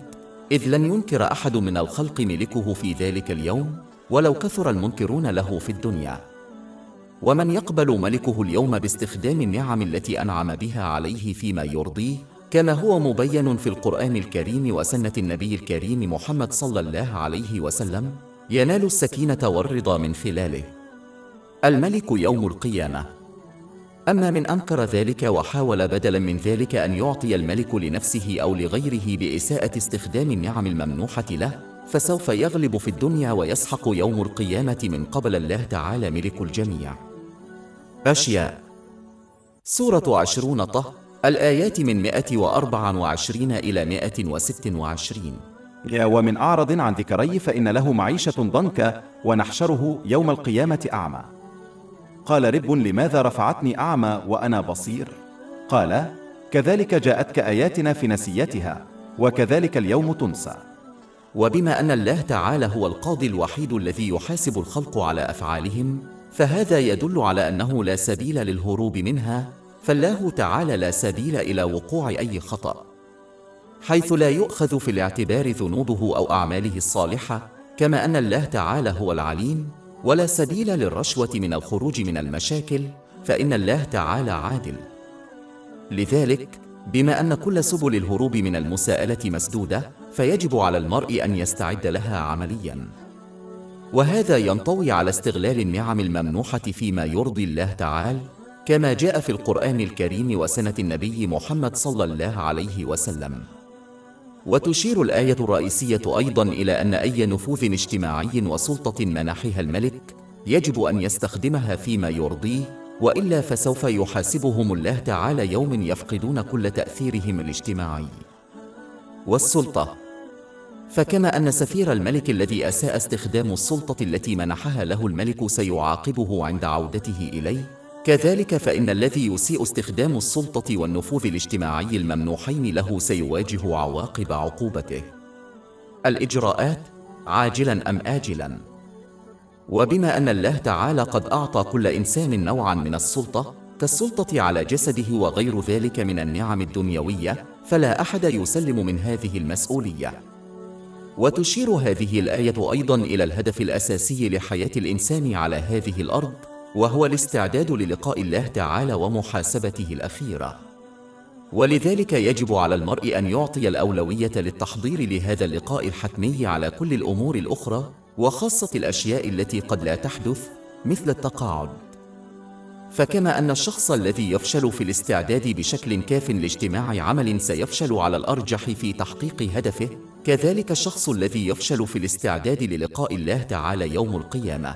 إذ لن ينكر أحد من الخلق ملكه في ذلك اليوم، ولو كثر المنكرون له في الدنيا. ومن يقبل ملكه اليوم باستخدام النعم التي أنعم بها عليه فيما يرضيه، كما هو مبين في القرآن الكريم وسنة النبي الكريم محمد صلى الله عليه وسلم، ينال السكينة والرضا من خلاله. الملك يوم القيامة. أما من أنكر ذلك وحاول بدلا من ذلك أن يعطي الملك لنفسه أو لغيره بإساءة استخدام النعم الممنوحة له، فسوف يغلب في الدنيا ويسحق يوم القيامة من قبل الله تعالى ملك الجميع. أشياء. سورة 20 طه الآيات من 124 إلى 126. ومن أعرض عن ذكري فإن له معيشة ضنكا ونحشره يوم القيامة أعمى. قال رب لماذا رفعتني أعمى وأنا بصير؟ قال كذلك جاءتك آياتنا في نسيتها وكذلك اليوم تنسى. وبما أن الله تعالى هو القاضي الوحيد الذي يحاسب الخلق على أفعالهم، فهذا يدل على أنه لا سبيل للهروب منها، فالله تعالى لا سبيل إلى وقوع أي خطأ، حيث لا يؤخذ في الاعتبار ذنوبه أو أعماله الصالحة، كما أن الله تعالى هو العليم، ولا سبيل للرشوة من الخروج من المشاكل، فإن الله تعالى عادل. لذلك بما أن كل سبل الهروب من المساءلة مسدودة، فيجب على المرء أن يستعد لها عملياً. وهذا ينطوي على استغلال النعم الممنوحة فيما يرضي الله تعالى، كما جاء في القرآن الكريم وسنة النبي محمد صلى الله عليه وسلم. وتشير الآية الرئيسية أيضاً إلى أن أي نفوذ اجتماعي وسلطة منحها الملك يجب أن يستخدمها فيما يرضيه، وإلا فسوف يحاسبهم الله تعالى يوم يفقدون كل تأثيرهم الاجتماعي. والسلطة، فكما أن سفير الملك الذي أساء استخدام السلطة التي منحها له الملك سيعاقبه عند عودته إليه، كذلك فإن الذي يسيء استخدام السلطة والنفوذ الاجتماعي الممنوحين له سيواجه عواقب عقوبته. الإجراءات عاجلاً أم آجلاً. وبما أن الله تعالى قد أعطى كل إنسان نوعاً من السلطة كالسلطة على جسده وغير ذلك من النعم الدنيوية، فلا أحد يسلم من هذه المسؤولية. وتشير هذه الآية أيضاً إلى الهدف الأساسي لحياة الإنسان على هذه الأرض، وهو الاستعداد للقاء الله تعالى ومحاسبته الأخيرة. ولذلك يجب على المرء أن يعطي الأولوية للتحضير لهذا اللقاء الحتمي على كل الأمور الأخرى، وخاصة الأشياء التي قد لا تحدث مثل التقاعد. فكما أن الشخص الذي يفشل في الاستعداد بشكل كاف لاجتماع عمل سيفشل على الأرجح في تحقيق هدفه، كذلك الشخص الذي يفشل في الاستعداد للقاء الله تعالى يوم القيامة.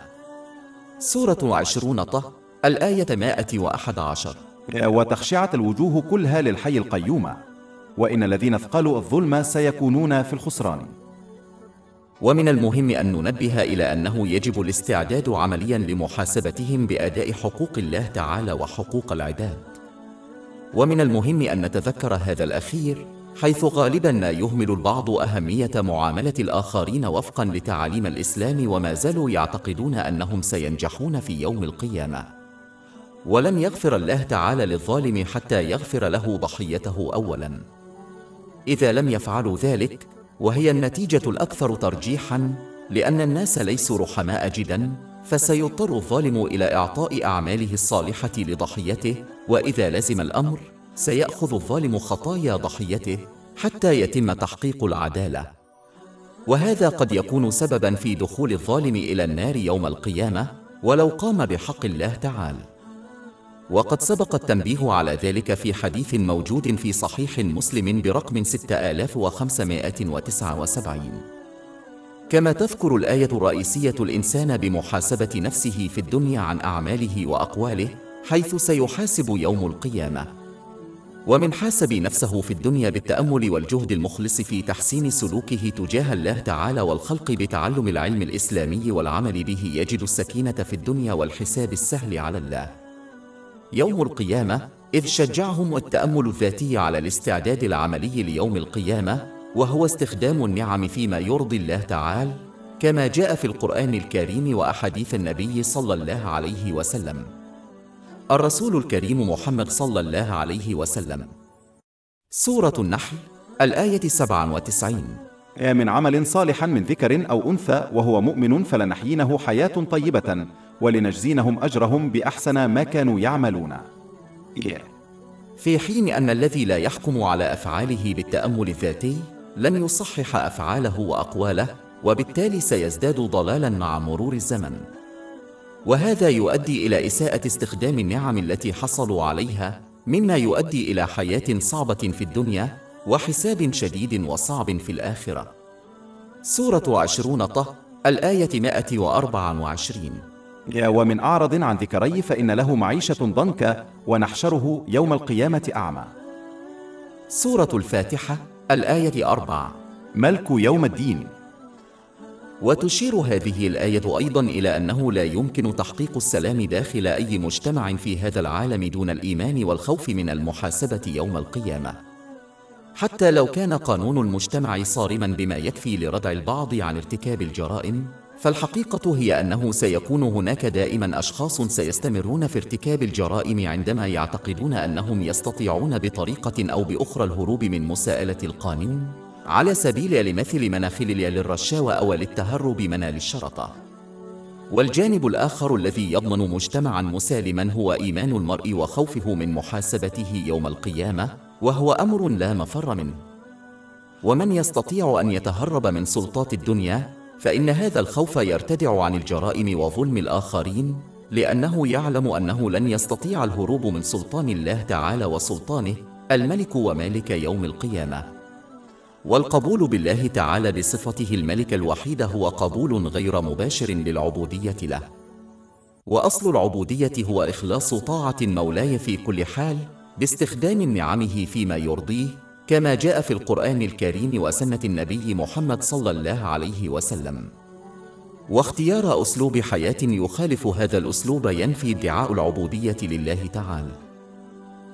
سورة 20 طه، الآية 111. وتخشعت الوجوه كلها للحي القيوم، وإن الذين اثقلوا الظلم سيكونون في الخسران. ومن المهم أن ننبه إلى أنه يجب الاستعداد عملياً لمحاسبتهم بأداء حقوق الله تعالى وحقوق العباد. ومن المهم أن نتذكر هذا الأخير، حيث غالباً ما يهمل البعض أهمية معاملة الآخرين وفقاً لتعاليم الإسلام، وما زالوا يعتقدون أنهم سينجحون في يوم القيامة. ولن يغفر الله تعالى للظالم حتى يغفر له ضحيته أولاً. إذا لم يفعلوا ذلك، وهي النتيجة الأكثر ترجيحاً، لأن الناس ليسوا رحماء جداً، فسيضطر الظالم إلى إعطاء أعماله الصالحة لضحيته، وإذا لزم الأمر سيأخذ الظالم خطايا ضحيته حتى يتم تحقيق العدالة. وهذا قد يكون سبباً في دخول الظالم إلى النار يوم القيامة ولو قام بحق الله تعالى. وقد سبق التنبيه على ذلك في حديث موجود في صحيح مسلم برقم 6579. كما تذكر الآية الرئيسية الإنسان بمحاسبة نفسه في الدنيا عن أعماله وأقواله، حيث سيحاسب يوم القيامة. ومن حاسب نفسه في الدنيا بالتأمل والجهد المخلص في تحسين سلوكه تجاه الله تعالى والخلق بتعلم العلم الإسلامي والعمل به، يجد السكينة في الدنيا والحساب السهل على الله يوم القيامة، إذ شجعهم التأمل الذاتي على الاستعداد العملي ليوم القيامة، وهو استخدام النعم فيما يرضي الله تعالى، كما جاء في القرآن الكريم وأحاديث النبي صلى الله عليه وسلم. الرسول الكريم محمد صلى الله عليه وسلم. سورة النحل، الآية 97. من عمل صالحا من ذكر أو أنثى وهو مؤمن فلنحيينه حياة طيبة ولنجزينهم أجرهم بأحسن ما كانوا يعملون. في حين أن الذي لا يحكم على أفعاله بالتأمل الذاتي لن يصحح أفعاله وأقواله، وبالتالي سيزداد ضلالا مع مرور الزمن. وهذا يؤدي إلى إساءة استخدام النعم التي حصلوا عليها، مما يؤدي إلى حياة صعبة في الدنيا وحساب شديد وصعب في الآخرة. سورة 20 طه، الآية 124. ومن أعرض عن ذكري فإن له معيشة ضنكا ونحشره يوم القيامة أعمى. سورة الفاتحة، الآية 4. ملك يوم الدين. وتشير هذه الآية أيضاً إلى أنه لا يمكن تحقيق السلام داخل أي مجتمع في هذا العالم دون الإيمان والخوف من المحاسبة يوم القيامة. حتى لو كان قانون المجتمع صارماً بما يكفي لردع البعض عن ارتكاب الجرائم، فالحقيقة هي أنه سيكون هناك دائماً أشخاص سيستمرون في ارتكاب الجرائم عندما يعتقدون أنهم يستطيعون بطريقة أو بأخرى الهروب من مساءلة القانون، على سبيل المثل مناخ للرشاوى أو للتهرب منال الشرطة. والجانب الآخر الذي يضمن مجتمعاً مسالماً هو إيمان المرء وخوفه من محاسبته يوم القيامة، وهو أمر لا مفر منه. ومن يستطيع أن يتهرب من سلطات الدنيا فإن هذا الخوف يرتدع عن الجرائم وظلم الآخرين، لأنه يعلم أنه لن يستطيع الهروب من سلطان الله تعالى وسلطانه الملك ومالك يوم القيامة. والقبول بالله تعالى بصفته الملك الوحيد هو قبول غير مباشر للعبودية له. وأصل العبودية هو إخلاص طاعة مولاي في كل حال باستخدام نعمه فيما يرضيه، كما جاء في القرآن الكريم وسنة النبي محمد صلى الله عليه وسلم. واختيار أسلوب حياة يخالف هذا الأسلوب ينفي ادعاء العبودية لله تعالى.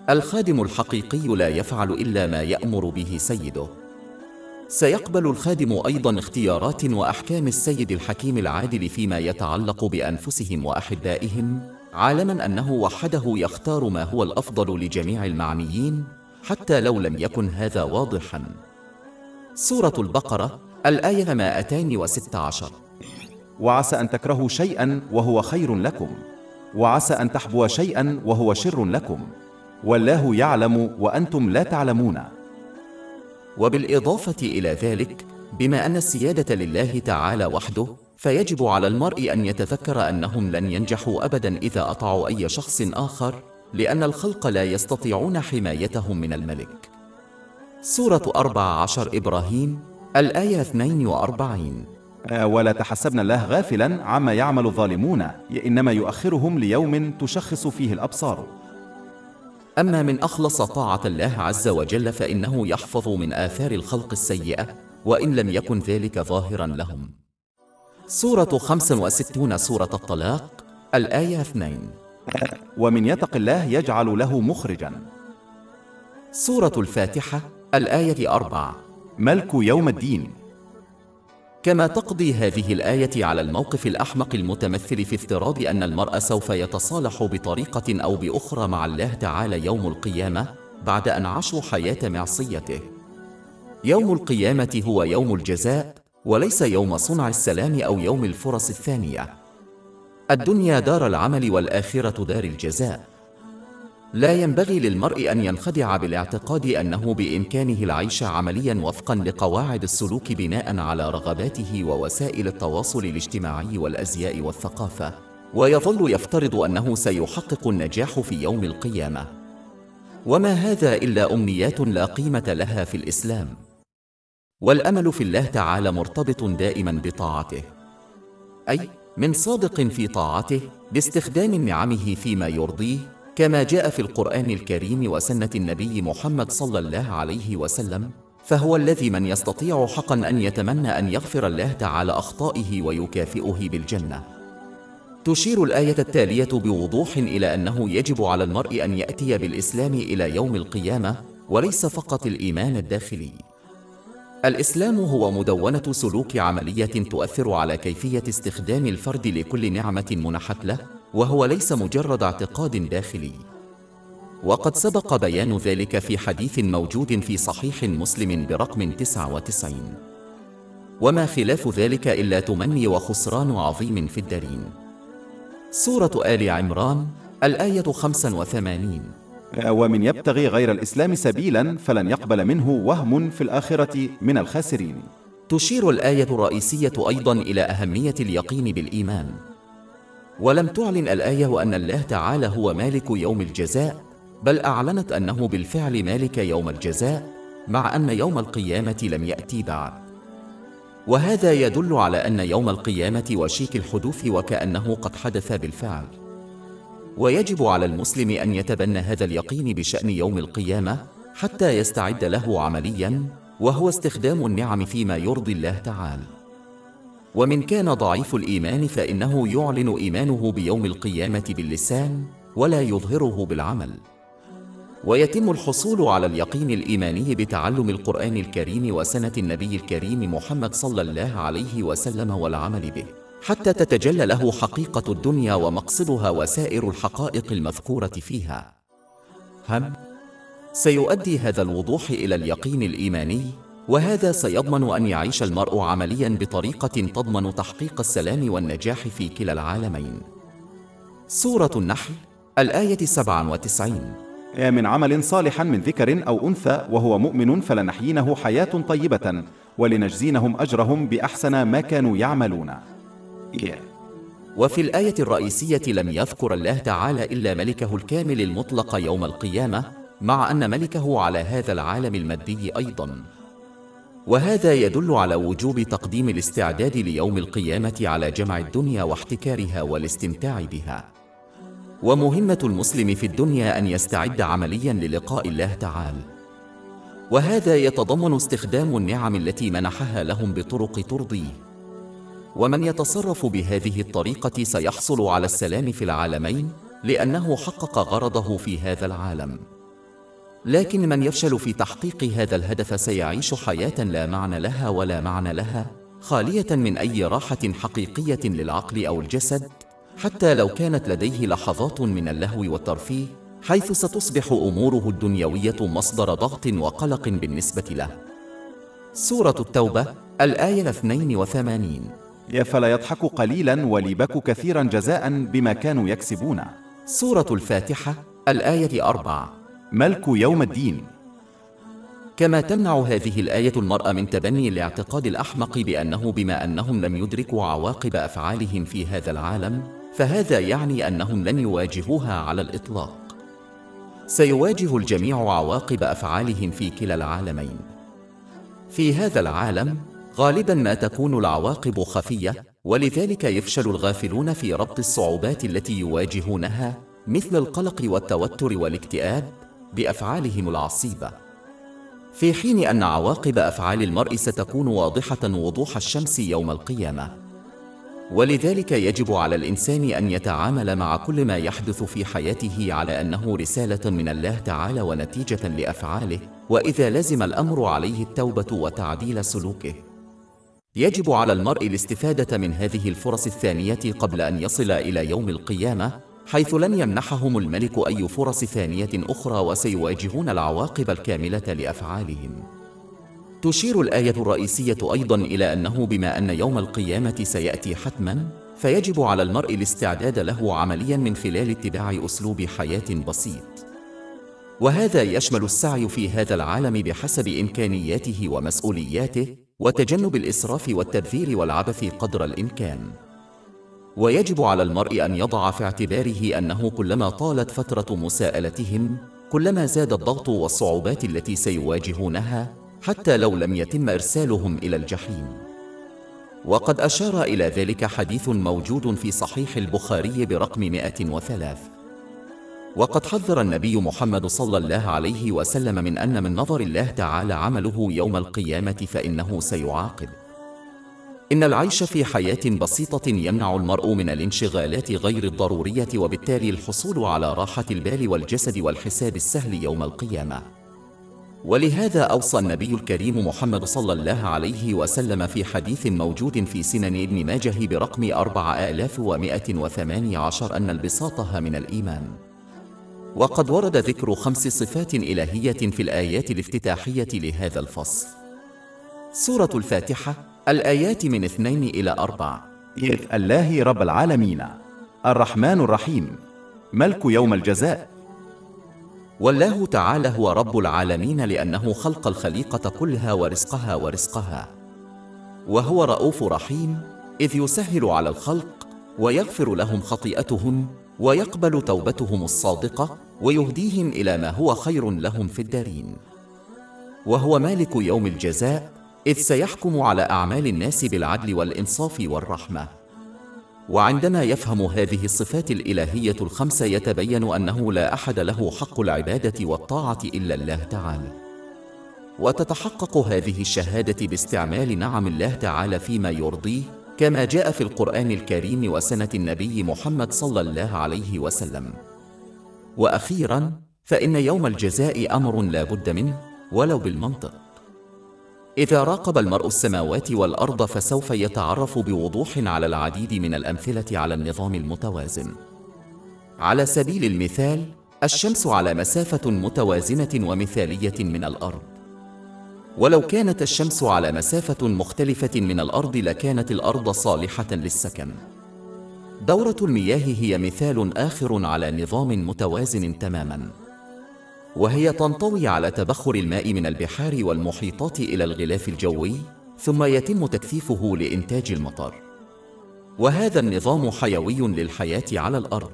الخادم الحقيقي لا يفعل إلا ما يأمر به سيده. سيقبل الخادم أيضا اختيارات وأحكام السيد الحكيم العادل فيما يتعلق بأنفسهم وأحبائهم، عالما أنه وحده يختار ما هو الأفضل لجميع المعنيين حتى لو لم يكن هذا واضحا. سورة البقرة الآية 216. وعسى أن تكرهوا شيئا وهو خير لكم، وعسى أن تحبوا شيئا وهو شر لكم، والله يعلم وأنتم لا تعلمون. وبالإضافة إلى ذلك، بما أن السيادة لله تعالى وحده، فيجب على المرء أن يتذكر أنهم لن ينجحوا أبدا إذا أطاعوا أي شخص آخر، لأن الخلق لا يستطيعون حمايتهم من الملك. سورة 14 إبراهيم الآية 42. ولا تحسبن الله غافلا عما يعمل الظالمون، إنما يؤخرهم ليوم تشخص فيه الأبصار. أما من أخلص طاعة الله عز وجل فإنه يحفظ من آثار الخلق السيئة، وإن لم يكن ذلك ظاهرا لهم. سورة 65 سورة الطلاق الآية 2. ومن يتق الله يجعل له مخرجا. سورة الفاتحة الآية 4. ملك يوم الدين. كما تقضي هذه الآية على الموقف الأحمق المتمثل في افتراض أن المرء سوف يتصالح بطريقة أو بأخرى مع الله تعالى يوم القيامة بعد أن عاشوا حياة معصيته. يوم القيامة هو يوم الجزاء، وليس يوم صنع السلام أو يوم الفرص الثانية. الدنيا دار العمل والآخرة دار الجزاء. لا ينبغي للمرء أن ينخدع بالاعتقاد أنه بإمكانه العيش عمليا وفقا لقواعد السلوك بناء على رغباته ووسائل التواصل الاجتماعي والأزياء والثقافة، ويظل يفترض أنه سيحقق النجاح في يوم القيامة. وما هذا إلا أمنيات لا قيمة لها في الإسلام. والأمل في الله تعالى مرتبط دائما بطاعته، أي من صادق في طاعته باستخدام نعمه فيما يرضيه، كما جاء في القرآن الكريم وسنة النبي محمد صلى الله عليه وسلم. فهو الذي من يستطيع حقا أن يتمنى أن يغفر الله تعالى أخطائه ويكافئه بالجنة. تشير الآية التالية بوضوح إلى أنه يجب على المرء أن يأتي بالإسلام إلى يوم القيامة، وليس فقط الإيمان الداخلي. الإسلام هو مدونة سلوك عملية تؤثر على كيفية استخدام الفرد لكل نعمة منحت له، وهو ليس مجرد اعتقاد داخلي. وقد سبق بيان ذلك في حديث موجود في صحيح مسلم برقم 99. وما خلاف ذلك إلا تمني وخسران عظيم في الدارين. سورة آل عمران الآية 85. ومن يبتغي غير الإسلام سبيلا فلن يقبل منه وهم في الآخرة من الخاسرين. تشير الآية الرئيسية أيضا إلى أهمية اليقين بالإيمان. ولم تعلن الآية أن الله تعالى هو مالك يوم الجزاء، بل أعلنت أنه بالفعل مالك يوم الجزاء، مع أن يوم القيامة لم يأتي بعد. وهذا يدل على أن يوم القيامة وشيك الحدوث وكأنه قد حدث بالفعل. ويجب على المسلم أن يتبنى هذا اليقين بشأن يوم القيامة حتى يستعد له عملياً، وهو استخدام النعم فيما يرضي الله تعالى. ومن كان ضعيف الإيمان فإنه يعلن إيمانه بيوم القيامة باللسان ولا يظهره بالعمل. ويتم الحصول على اليقين الإيماني بتعلم القرآن الكريم وسنة النبي الكريم محمد صلى الله عليه وسلم والعمل به، حتى تتجلى له حقيقة الدنيا ومقصدها وسائر الحقائق المذكورة فيها. سيؤدي هذا الوضوح إلى اليقين الإيماني، وهذا سيضمن أن يعيش المرء عملياً بطريقة تضمن تحقيق السلام والنجاح في كلا العالمين. سورة النحل الآية 97. من عمل صالحا من ذكر أو أنثى وهو مؤمن فلنحيينه حياة طيبة ولنجزينهم أجرهم بأحسن ما كانوا يعملون. وفي الآية الرئيسية لم يذكر الله تعالى إلا ملكه الكامل المطلق يوم القيامة، مع أن ملكه على هذا العالم المادي أيضا. وهذا يدل على وجوب تقديم الاستعداد ليوم القيامة على جمع الدنيا واحتكارها والاستمتاع بها. ومهمة المسلم في الدنيا أن يستعد عمليا للقاء الله تعالى، وهذا يتضمن استخدام النعم التي منحها لهم بطرق ترضيه. ومن يتصرف بهذه الطريقة سيحصل على السلام في العالمين، لأنه حقق غرضه في هذا العالم. لكن من يفشل في تحقيق هذا الهدف سيعيش حياة لا معنى لها ولا معنى لها، خالية من أي راحة حقيقية للعقل أو الجسد، حتى لو كانت لديه لحظات من اللهو والترفيه، حيث ستصبح أموره الدنيوية مصدر ضغط وقلق بالنسبة له. سورة التوبة، الآية 82. فلا يضحكوا قليلا وليبكوا كثيرا جزاء بما كانوا يكسبون. سورة الفاتحة، الآية 4. ملك يوم الدين. كما تمنع هذه الآية المرء من تبني الاعتقاد الأحمق بأنه بما أنهم لم يدركوا عواقب أفعالهم في هذا العالم، فهذا يعني أنهم لن يواجهوها على الإطلاق. سيواجه الجميع عواقب أفعالهم في كلا العالمين. في هذا العالم غالبا ما تكون العواقب خفية، ولذلك يفشل الغافلون في ربط الصعوبات التي يواجهونها مثل القلق والتوتر والاكتئاب بأفعالهم العصيبة، في حين أن عواقب أفعال المرء ستكون واضحة وضوح الشمس يوم القيامة. ولذلك يجب على الإنسان أن يتعامل مع كل ما يحدث في حياته على أنه رسالة من الله تعالى ونتيجة لأفعاله، وإذا لزم الأمر عليه التوبة وتعديل سلوكه. يجب على المرء الاستفادة من هذه الفرص الثانية قبل أن يصل إلى يوم القيامة، حيث لن يمنحهم الملك أي فرص ثانية أخرى وسيواجهون العواقب الكاملة لأفعالهم. تشير الآية الرئيسية أيضا إلى أنه بما أن يوم القيامة سيأتي حتما، فيجب على المرء الاستعداد له عمليا من خلال اتباع أسلوب حياة بسيط، وهذا يشمل السعي في هذا العالم بحسب إمكانياته ومسؤولياته، وتجنب الإسراف والتبذير والعبث قدر الإمكان. ويجب على المرء أن يضع في اعتباره أنه كلما طالت فترة مساءلتهم، كلما زاد الضغط والصعوبات التي سيواجهونها، حتى لو لم يتم إرسالهم إلى الجحيم. وقد أشار إلى ذلك حديث موجود في صحيح البخاري برقم 103. وقد حذر النبي محمد صلى الله عليه وسلم من أن من نظر الله تعالى عمله يوم القيامة فإنه سيعاقب. إن العيش في حياة بسيطة يمنع المرء من الانشغالات غير الضرورية، وبالتالي الحصول على راحة البال والجسد والحساب السهل يوم القيامة. ولهذا أوصى النبي الكريم محمد صلى الله عليه وسلم في حديث موجود في سنن ابن ماجه برقم 4118 أن البساطة من الإيمان. وقد ورد ذكر 5 صفات إلهية في الآيات الافتتاحية لهذا الفصل. سورة الفاتحة، الآيات من 2 إلى 4. الله رب العالمين، الرحمن الرحيم، ملك يوم الجزاء. والله تعالى هو رب العالمين لأنه خلق الخليقة كلها ورزقها، وهو رؤوف رحيم، إذ يسهل على الخلق ويغفر لهم خطيئتهم ويقبل توبتهم الصادقة ويهديهم إلى ما هو خير لهم في الدارين. وهو مالك يوم الجزاء، إذ سيحكم على أعمال الناس بالعدل والإنصاف والرحمة. وعندما يفهم هذه الصفات الإلهية ال5 يتبين أنه لا أحد له حق العبادة والطاعة إلا الله تعالى. وتتحقق هذه الشهادة باستعمال نعم الله تعالى فيما يرضيه، كما جاء في القرآن الكريم وسنة النبي محمد صلى الله عليه وسلم. وأخيرا، فإن يوم الجزاء أمر لا بد منه ولو بالمنطق. إذا راقب المرء السماوات والأرض فسوف يتعرف بوضوح على العديد من الأمثلة على النظام المتوازن. على سبيل المثال، الشمس على مسافة متوازنة ومثالية من الأرض. ولو كانت الشمس على مسافة مختلفة من الأرض لكانت الأرض صالحة للسكن. دورة المياه هي مثال آخر على نظام متوازن تماما. وهي تنطوي على تبخر الماء من البحار والمحيطات إلى الغلاف الجوي، ثم يتم تكثيفه لإنتاج المطر. وهذا النظام حيوي للحياة على الأرض.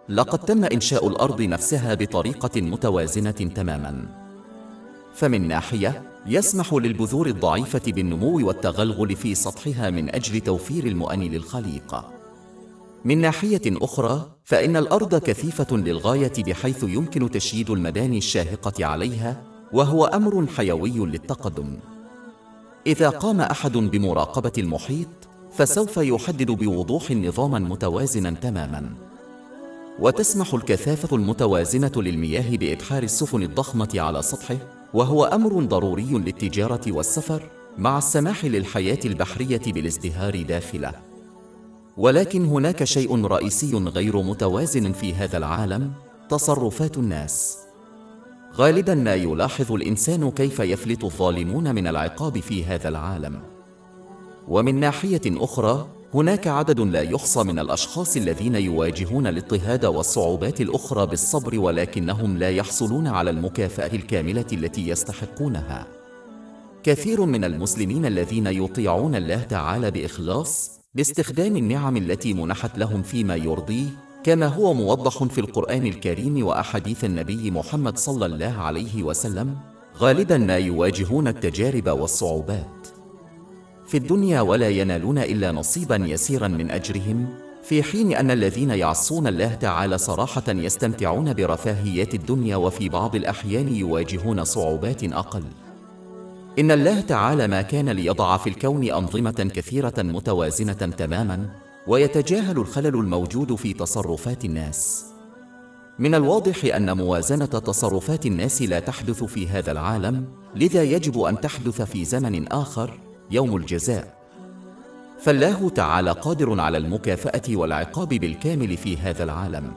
لقد تم إنشاء الأرض نفسها بطريقة متوازنة تماماً. فمن ناحية يسمح للبذور الضعيفة بالنمو والتغلغل في سطحها من أجل توفير المؤن للخليقة. من ناحية أخرى فإن الأرض كثيفة للغاية بحيث يمكن تشييد المباني الشاهقة عليها، وهو أمر حيوي للتقدم. إذا قام أحد بمراقبة المحيط فسوف يحدد بوضوح نظاماً متوازناً تماماً. وتسمح الكثافة المتوازنة للمياه بإبحار السفن الضخمة على سطحه، وهو أمر ضروري للتجارة والسفر، مع السماح للحياة البحرية بالازدهار داخله. ولكن هناك شيء رئيسي غير متوازن في هذا العالم: تصرفات الناس. غالباً ما يلاحظ الإنسان كيف يفلت الظالمون من العقاب في هذا العالم. ومن ناحية أخرى هناك عدد لا يحصى من الأشخاص الذين يواجهون الاضطهاد والصعوبات الأخرى بالصبر، ولكنهم لا يحصلون على المكافأة الكاملة التي يستحقونها. كثير من المسلمين الذين يطيعون الله تعالى بإخلاص باستخدام النعم التي منحت لهم فيما يرضيه، كما هو موضح في القرآن الكريم وأحاديث النبي محمد صلى الله عليه وسلم، غالباً ما يواجهون التجارب والصعوبات في الدنيا ولا ينالون إلا نصيباً يسيراً من أجرهم، في حين أن الذين يعصون الله تعالى صراحة يستمتعون برفاهيات الدنيا، وفي بعض الأحيان يواجهون صعوبات أقل. إن الله تعالى ما كان ليضع في الكون أنظمة كثيرة متوازنة تماماً، ويتجاهل الخلل الموجود في تصرفات الناس. من الواضح أن موازنة تصرفات الناس لا تحدث في هذا العالم، لذا يجب أن تحدث في زمن آخر، يوم الجزاء. فالله تعالى قادر على المكافأة والعقاب بالكامل في هذا العالم.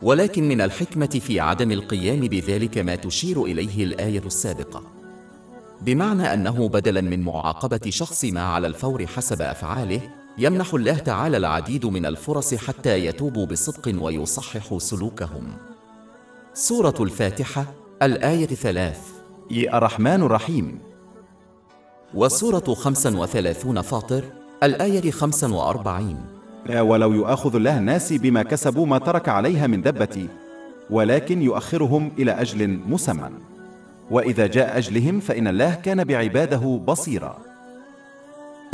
ولكن من الحكمة في عدم القيام بذلك ما تشير إليه الآية السابقة، بمعنى أنه بدلاً من معاقبة شخص ما على الفور حسب أفعاله، يمنح الله تعالى العديد من الفرص حتى يتوبوا بصدق ويصححوا سلوكهم. سورة الفاتحة الآية 3. الرحمن الرحيم. وسورة 35 فاطر الآية 45. ولو يؤاخذ الله الناس بما كسبوا ما ترك عليها من دبة، ولكن يؤخرهم إلى أجل مسمى، وإذا جاء أجلهم فإن الله كان بعباده بصيرا.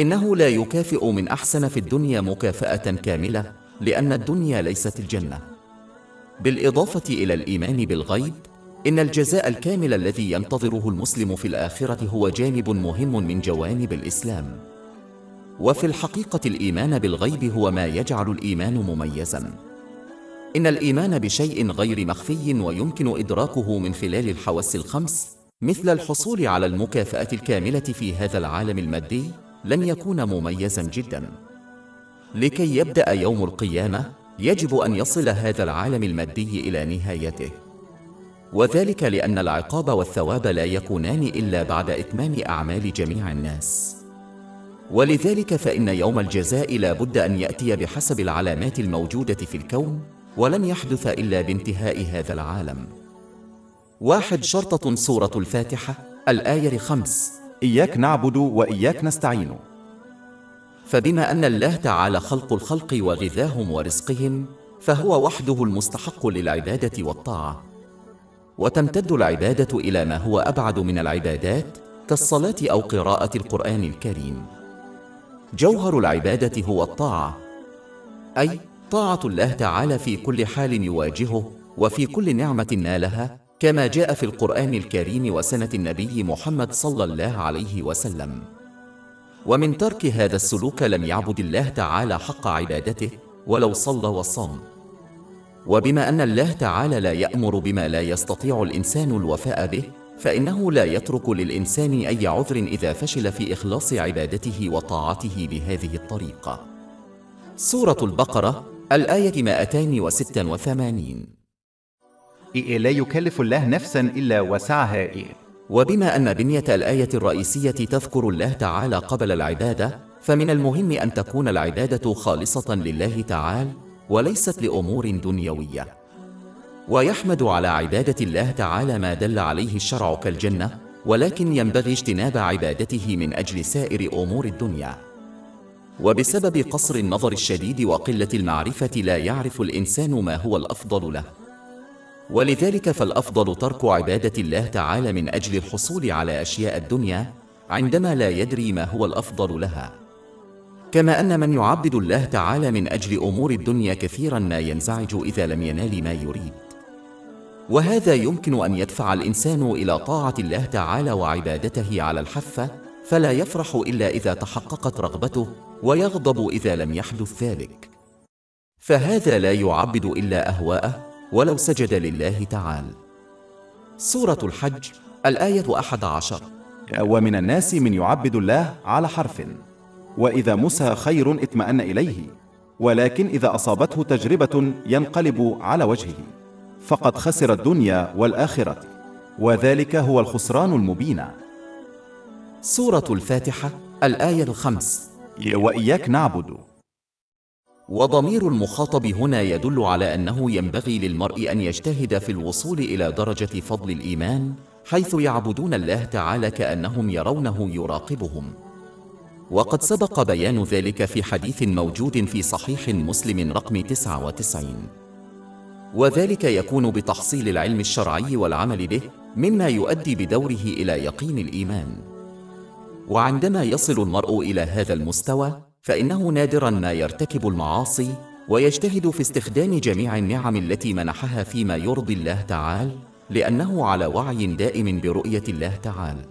إنه لا يكافئ من أحسن في الدنيا مكافأة كاملة، لأن الدنيا ليست الجنة. بالإضافة إلى الإيمان بالغيب، إن الجزاء الكامل الذي ينتظره المسلم في الآخرة هو جانب مهم من جوانب الإسلام. وفي الحقيقة الإيمان بالغيب هو ما يجعل الإيمان مميزاً. إن الإيمان بشيء غير مخفي ويمكن إدراكه من خلال الحواس الخمس، مثل الحصول على المكافأة الكاملة في هذا العالم المادي، لن يكون مميزاً جداً. لكي يبدأ يوم القيامة يجب أن يصل هذا العالم المادي إلى نهايته، وذلك لأن العقاب والثواب لا يكونان إلا بعد إتمام أعمال جميع الناس. ولذلك فإن يوم الجزاء لا بد أن يأتي بحسب العلامات الموجودة في الكون، ولن يحدث إلا بانتهاء هذا العالم. 1. شرطة سورة الفاتحة الآية 5. إياك نعبد وإياك نستعين. فبما أن الله تعالى خلق الخلق وغذاهم ورزقهم، فهو وحده المستحق للعبادة والطاعة. وتمتد العبادة إلى ما هو أبعد من العبادات، كالصلاة أو قراءة القرآن الكريم. جوهر العبادة هو الطاعة، أي طاعة الله تعالى في كل حال يواجهه وفي كل نعمة نالها، كما جاء في القرآن الكريم وسنة النبي محمد صلى الله عليه وسلم. ومن ترك هذا السلوك لم يعبد الله تعالى حق عبادته ولو صلى وصام. وبما أن الله تعالى لا يأمر بما لا يستطيع الإنسان الوفاء به، فإنه لا يترك للإنسان أي عذر إذا فشل في إخلاص عبادته وطاعته بهذه الطريقة. سورة البقرة الآية 286. لا يكلف الله نفسا إلا وسعها. وبما أن بنية الآية الرئيسية تذكر الله تعالى قبل العبادة، فمن المهم أن تكون العبادة خالصة لله تعالى وليست لأمور دنيوية. ويحمد على عبادة الله تعالى ما دل عليه الشرع كالجنة، ولكن ينبغي اجتناب عبادته من أجل سائر أمور الدنيا. وبسبب قصر النظر الشديد وقلة المعرفة لا يعرف الإنسان ما هو الأفضل له، ولذلك فالأفضل ترك عبادة الله تعالى من أجل الحصول على أشياء الدنيا عندما لا يدري ما هو الأفضل لها. كما أن من يعبد الله تعالى من أجل أمور الدنيا كثيرا ما ينزعج إذا لم ينال ما يريد، وهذا يمكن أن يدفع الإنسان إلى طاعة الله تعالى وعبادته على الحافة، فلا يفرح إلا إذا تحققت رغبته، ويغضب إذا لم يحدث ذلك، فهذا لا يعبد إلا أهواءه ولو سجد لله تعالى. سورة الحج الآية 11. ومن الناس من يعبد الله على حرف، وإذا مسى خير اطمأن إليه، ولكن إذا أصابته تجربة ينقلب على وجهه، فقد خسر الدنيا والآخرة، وذلك هو الخسران المبين. سورة الفاتحة الآية 5. وإياك نعبد. وضمير المخاطب هنا يدل على أنه ينبغي للمرء أن يجتهد في الوصول إلى درجة فضل الإيمان، حيث يعبدون الله تعالى كأنهم يرونه يراقبهم. وقد سبق بيان ذلك في حديث موجود في صحيح مسلم رقم 99، وذلك يكون بتحصيل العلم الشرعي والعمل به، مما يؤدي بدوره إلى يقين الإيمان. وعندما يصل المرء إلى هذا المستوى، فإنه نادرا ما يرتكب المعاصي، ويجتهد في استخدام جميع النعم التي منحها فيما يرضي الله تعالى، لأنه على وعي دائم برؤية الله تعالى.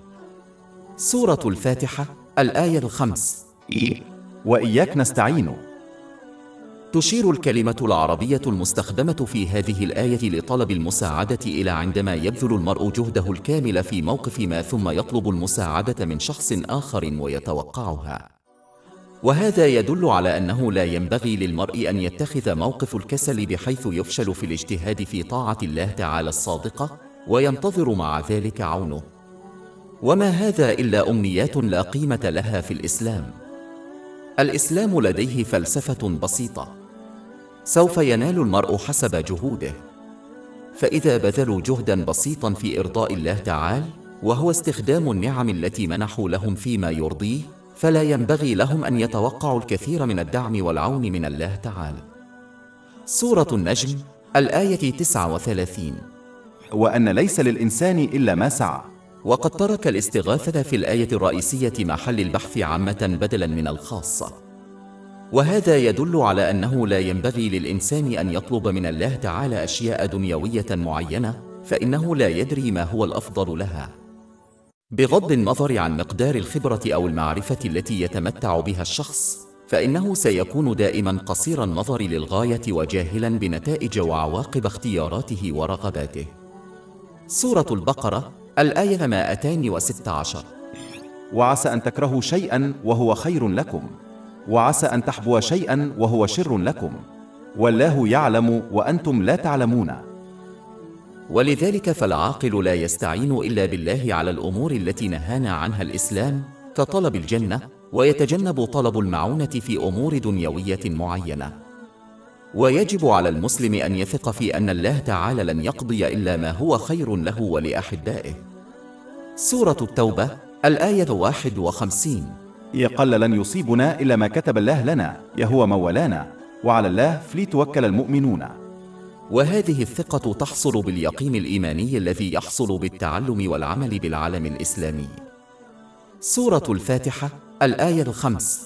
سورة الفاتحة الآية 5. وإياك نستعين. تشير الكلمة العربية المستخدمة في هذه الآية لطلب المساعدة إلى عندما يبذل المرء جهده الكامل في موقف ما ثم يطلب المساعدة من شخص آخر ويتوقعها. وهذا يدل على أنه لا ينبغي للمرء أن يتخذ موقف الكسل بحيث يفشل في الاجتهاد في طاعة الله تعالى الصادقة، وينتظر مع ذلك عونه. وما هذا إلا أمنيات لا قيمة لها في الإسلام. الإسلام لديه فلسفة بسيطة: سوف ينال المرء حسب جهوده. فإذا بذلوا جهدا بسيطا في إرضاء الله تعالى، وهو استخدام النعم التي منحوا لهم فيما يرضيه، فلا ينبغي لهم أن يتوقعوا الكثير من الدعم والعون من الله تعالى. سورة النجم الآية 39. وأن ليس للإنسان إلا ما سعى. وقد ترك الاستغاثة في الآية الرئيسية محل البحث عامة بدلا من الخاصة، وهذا يدل على أنه لا ينبغي للإنسان أن يطلب من الله تعالى أشياء دنيوية معينة، فإنه لا يدري ما هو الأفضل لها. بغض النظر عن مقدار الخبرة أو المعرفة التي يتمتع بها الشخص، فإنه سيكون دائما قصير النظر للغاية وجاهلا بنتائج وعواقب اختياراته ورغباته. سورة البقرة الآية 216. وعسى أن تكرهوا شيئا وهو خير لكم، وعسى أن تحبوا شيئا وهو شر لكم، والله يعلم وأنتم لا تعلمون. ولذلك فالعاقل لا يستعين إلا بالله على الأمور التي نهانا عنها الإسلام، كطلب الجنة، ويتجنب طلب المعونة في أمور دنيوية معينة. ويجب على المسلم أن يثق في أن الله تعالى لن يقضي إلا ما هو خير له ولأحبائه. سورة التوبة الآية 51. قل لن يصيبنا إلا ما كتب الله لنا، يهو مولانا، وعلى الله فليتوكل المؤمنون. وهذه الثقة تحصل باليقين الإيماني الذي يحصل بالتعلم والعمل بالعالم الإسلامي. سورة الفاتحة الآية 5.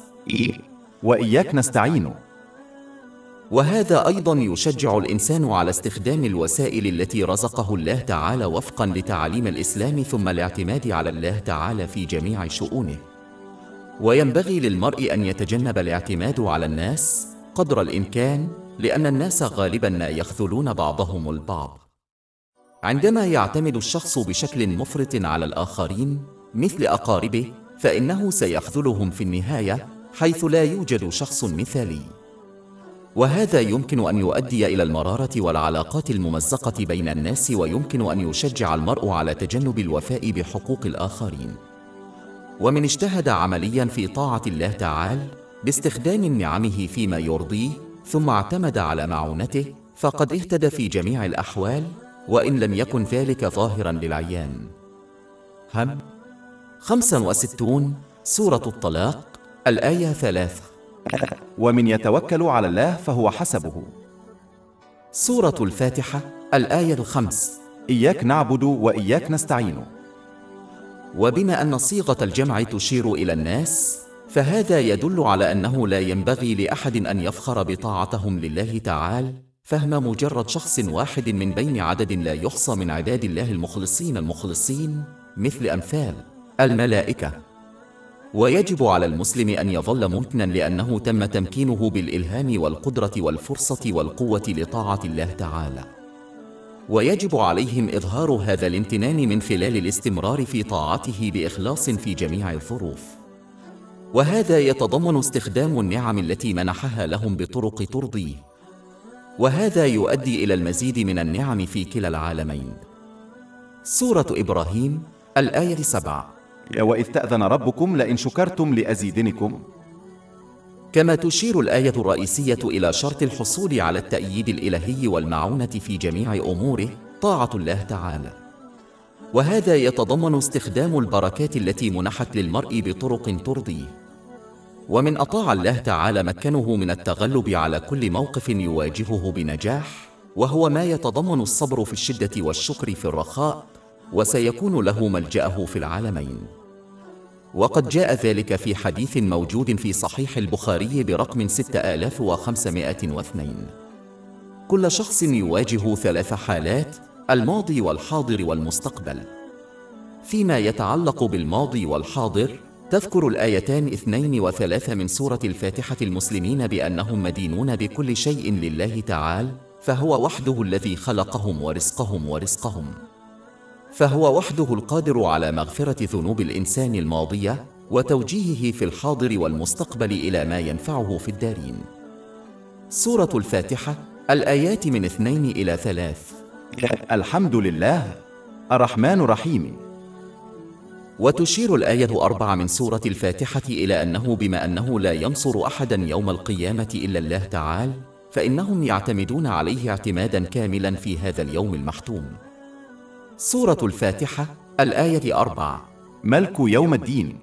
وإياك نستعين. وهذا أيضا يشجع الإنسان على استخدام الوسائل التي رزقه الله تعالى وفقا لتعاليم الإسلام، ثم الاعتماد على الله تعالى في جميع شؤونه. وينبغي للمرء أن يتجنب الاعتماد على الناس قدر الإمكان، لأن الناس غالبا ما يخذلون بعضهم البعض. عندما يعتمد الشخص بشكل مفرط على الآخرين مثل أقاربه، فإنه سيخذلهم في النهاية، حيث لا يوجد شخص مثالي. وهذا يمكن أن يؤدي إلى المرارة والعلاقات الممزقة بين الناس، ويمكن أن يشجع المرء على تجنب الوفاء بحقوق الآخرين. ومن اجتهد عمليا في طاعة الله تعالى باستخدام نعمه فيما يرضيه، ثم اعتمد على معونته، فقد اهتدى في جميع الأحوال، وإن لم يكن ذلك ظاهرا للعيان. 65 سورة الطلاق الآية 3. ومن يتوكل على الله فهو حسبه. سورة الفاتحة الآية 5. إياك نعبد وإياك نستعين. وبما أن صيغة الجمع تشير إلى الناس، فهذا يدل على أنه لا ينبغي لأحد أن يفخر بطاعتهم لله تعالى فهم مجرد شخص واحد من بين عدد لا يحصى من عباد الله المخلصين مثل أمثال الملائكة. ويجب على المسلم أن يظل ممتنا لأنه تم تمكينه بالإلهام والقدرة والفرصة والقوة لطاعة الله تعالى، ويجب عليهم إظهار هذا الامتنان من خلال الاستمرار في طاعته بإخلاص في جميع الظروف. وهذا يتضمن استخدام النعم التي منحها لهم بطرق ترضيه، وهذا يؤدي إلى المزيد من النعم في كلا العالمين. سورة إبراهيم الآية 7. وإذ تأذن ربكم لئن شكرتم لأزيدنكم. كما تشير الآية الرئيسية إلى شرط الحصول على التأييد الإلهي والمعونة في جميع أموره طاعة الله تعالى، وهذا يتضمن استخدام البركات التي منحت للمرء بطرق ترضيه. ومن أطاع الله تعالى مكنه من التغلب على كل موقف يواجهه بنجاح، وهو ما يتضمن الصبر في الشدة والشكر في الرخاء، وسيكون له ملجأه في العالمين. وقد جاء ذلك في حديث موجود في صحيح البخاري برقم 6502. كل شخص يواجه 3 حالات: الماضي والحاضر والمستقبل. فيما يتعلق بالماضي والحاضر، تذكر الآيتان 2 و3 من سورة الفاتحة المسلمين بأنهم مدينون بكل شيء لله تعالى، فهو وحده الذي خلقهم ورزقهم، فهو وحده القادر على مغفرة ذنوب الإنسان الماضية وتوجيهه في الحاضر والمستقبل إلى ما ينفعه في الدارين. سورة الفاتحة الآيات من 2 إلى 3. الحمد لله الرحمن الرحيم. وتشير الآية 4 من سورة الفاتحة إلى أنه بما أنه لا ينصر أحدا يوم القيامة إلا الله تعالى، فإنهم يعتمدون عليه اعتمادا كاملا في هذا اليوم المحتوم. سورة الفاتحة الآية 4. ملك يوم الدين.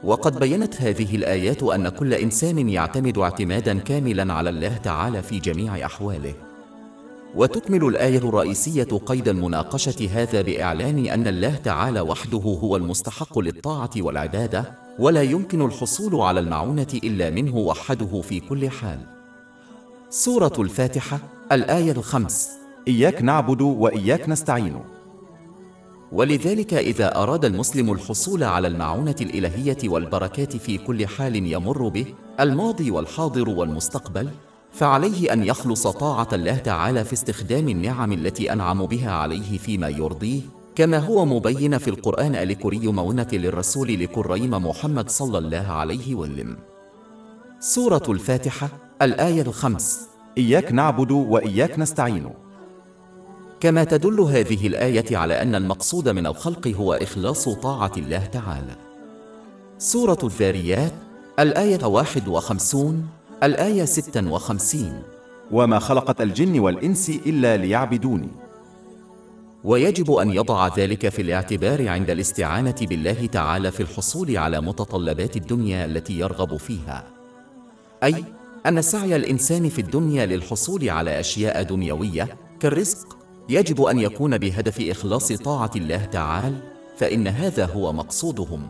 وقد بيّنت هذه الآيات أن كل إنسان يعتمد اعتمادا كاملا على الله تعالى في جميع أحواله. وتكمل الآية الرئيسية قيد المناقشة هذا بإعلان أن الله تعالى وحده هو المستحق للطاعة والعبادة، ولا يمكن الحصول على المعونة إلا منه وحده في كل حال. سورة الفاتحة الآية 5. إياك نعبد وإياك نستعين. ولذلك إذا أراد المسلم الحصول على المعونة الإلهية والبركات في كل حال يمر به، الماضي والحاضر والمستقبل، فعليه أن يخلص طاعة الله تعالى في استخدام النعم التي أنعم بها عليه فيما يرضيه، كما هو مبين في القرآن لكري مونة للرسول لكريم محمد صلى الله عليه وسلم. سورة الفاتحة الآية 5. إياك نعبد وإياك نستعين. كما تدل هذه الآية على أن المقصود من الخلق هو إخلاص طاعة الله تعالى. سورة الذاريات الآية 51 الآية 56. وما خلقت الجن والإنس إلا ليعبدوني. ويجب أن يضع ذلك في الاعتبار عند الاستعانة بالله تعالى في الحصول على متطلبات الدنيا التي يرغب فيها، أي أن سعي الإنسان في الدنيا للحصول على أشياء دنيوية كالرزق يجب أن يكون بهدف إخلاص طاعة الله تعالى، فإن هذا هو مقصودهم.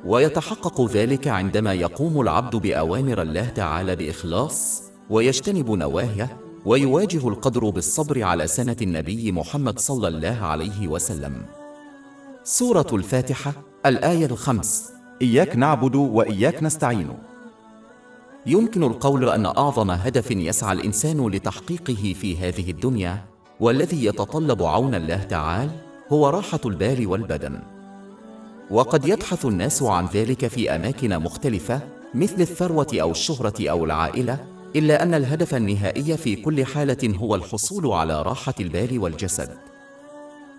ويتحقق ذلك عندما يقوم العبد بأوامر الله تعالى بإخلاص ويجتنب نواهيه، ويواجه القدر بالصبر على سنة النبي محمد صلى الله عليه وسلم. سورة الفاتحة الآية 5. إياك نعبد وإياك نستعين. يمكن القول أن أعظم هدف يسعى الإنسان لتحقيقه في هذه الدنيا، والذي يتطلب عون الله تعالى، هو راحة البال والبدن. وقد يبحث الناس عن ذلك في أماكن مختلفة مثل الثروة أو الشهرة أو العائلة، إلا أن الهدف النهائي في كل حالة هو الحصول على راحة البال والجسد.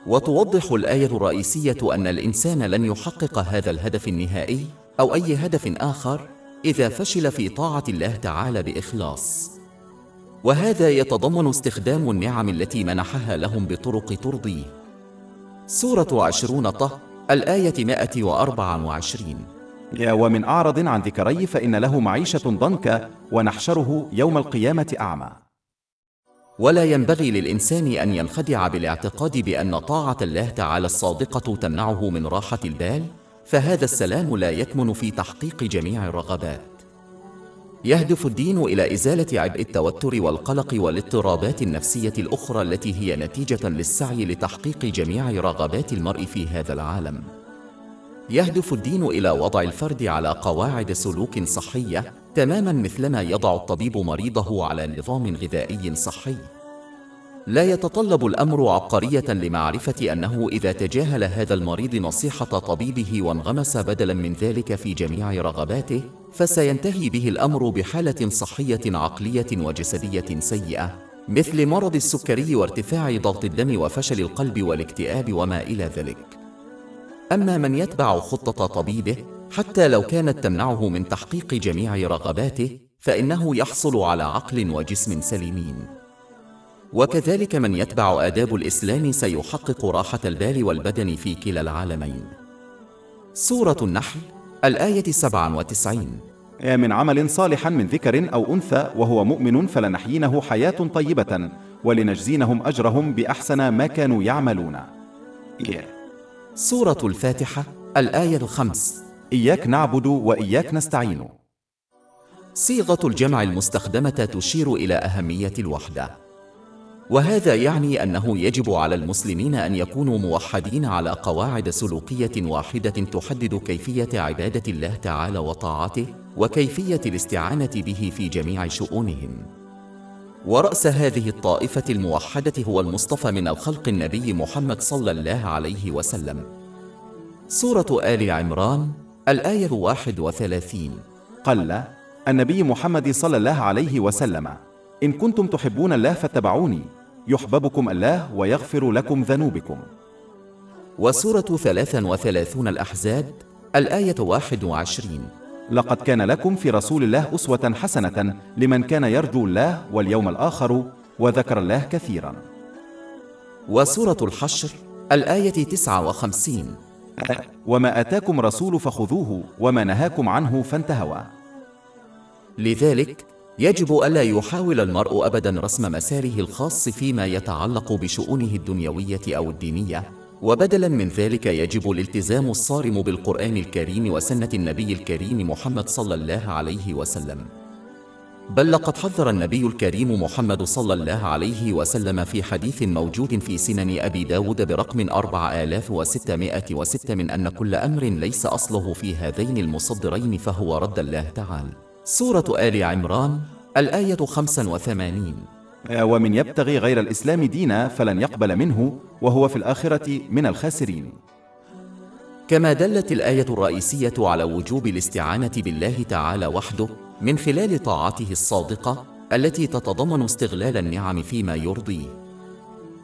وتوضح الآية الرئيسية أن الإنسان لن يحقق هذا الهدف النهائي أو أي هدف آخر إذا فشل في طاعة الله تعالى بإخلاص. وهذا يتضمن استخدام النعم التي منحها لهم بطرق ترضيه. سورة 20 طه الآية 124. ومن أعرض عن ذكري فإن له معيشة ضنكا ونحشره يوم القيامة أعمى. ولا ينبغي للإنسان أن ينخدع بالاعتقاد بأن طاعة الله تعالى الصادقة تمنعه من راحة البال، فهذا السلام لا يكمن في تحقيق جميع الرغبات. يهدف الدين إلى إزالة عبء التوتر والقلق والاضطرابات النفسية الأخرى التي هي نتيجة للسعي لتحقيق جميع رغبات المرء في هذا العالم. يهدف الدين إلى وضع الفرد على قواعد سلوك صحية، تماماً مثلما يضع الطبيب مريضه على نظام غذائي صحي. لا يتطلب الأمر عبقرية لمعرفة أنه إذا تجاهل هذا المريض نصيحة طبيبه وانغمس بدلاً من ذلك في جميع رغباته، فسينتهي به الأمر بحالة صحية عقلية وجسدية سيئة، مثل مرض السكري وارتفاع ضغط الدم وفشل القلب والاكتئاب وما إلى ذلك. أما من يتبع خطة طبيبه حتى لو كانت تمنعه من تحقيق جميع رغباته، فإنه يحصل على عقل وجسم سليمين. وكذلك من يتبع آداب الإسلام سيحقق راحة البال والبدن في كلا العالمين. سورة النحل الآية 97. من عمل صالحا من ذكر أو أنثى وهو مؤمن فلنحيينه حياة طيبة ولنجزينهم أجرهم بأحسن ما كانوا يعملون. سورة الفاتحة الآية 5. إياك نعبد وإياك نستعين. صيغة الجمع المستخدمة تشير إلى أهمية الوحدة، وهذا يعني أنه يجب على المسلمين أن يكونوا موحدين على قواعد سلوكية واحدة تحدد كيفية عبادة الله تعالى وطاعته وكيفية الاستعانة به في جميع شؤونهم. ورأس هذه الطائفة الموحدة هو المصطفى من الخلق النبي محمد صلى الله عليه وسلم. سورة آل عمران الآية 31. قال النبي محمد صلى الله عليه وسلم: إن كنتم تحبون الله فاتبعوني يحببكم الله ويغفر لكم ذنوبكم. وسورة 33 الأحزاب الآية 21. لقد كان لكم في رسول الله أسوة حسنة لمن كان يرجو الله واليوم الآخر وذكر الله كثيرا. وسورة الحشر الآية 59. وما آتاكم رسول فخذوه وما نهاكم عنه فانتهوا. لذلك يجب ألا يحاول المرء أبداً رسم مساره الخاص فيما يتعلق بشؤونه الدنيوية أو الدينية، وبدلاً من ذلك يجب الالتزام الصارم بالقرآن الكريم وسنة النبي الكريم محمد صلى الله عليه وسلم. بل لقد حذر النبي الكريم محمد صلى الله عليه وسلم في حديث موجود في سنن أبي داود برقم 4606 من أن كل أمر ليس أصله في هذين المصدرين فهو رد الله تعالى. سورة آل عمران الآية 85. ومن يبتغي غير الإسلام دينا فلن يقبل منه وهو في الآخرة من الخاسرين. كما دلت الآية الرئيسية على وجوب الاستعانة بالله تعالى وحده من خلال طاعته الصادقة التي تتضمن استغلال النعم فيما يرضيه.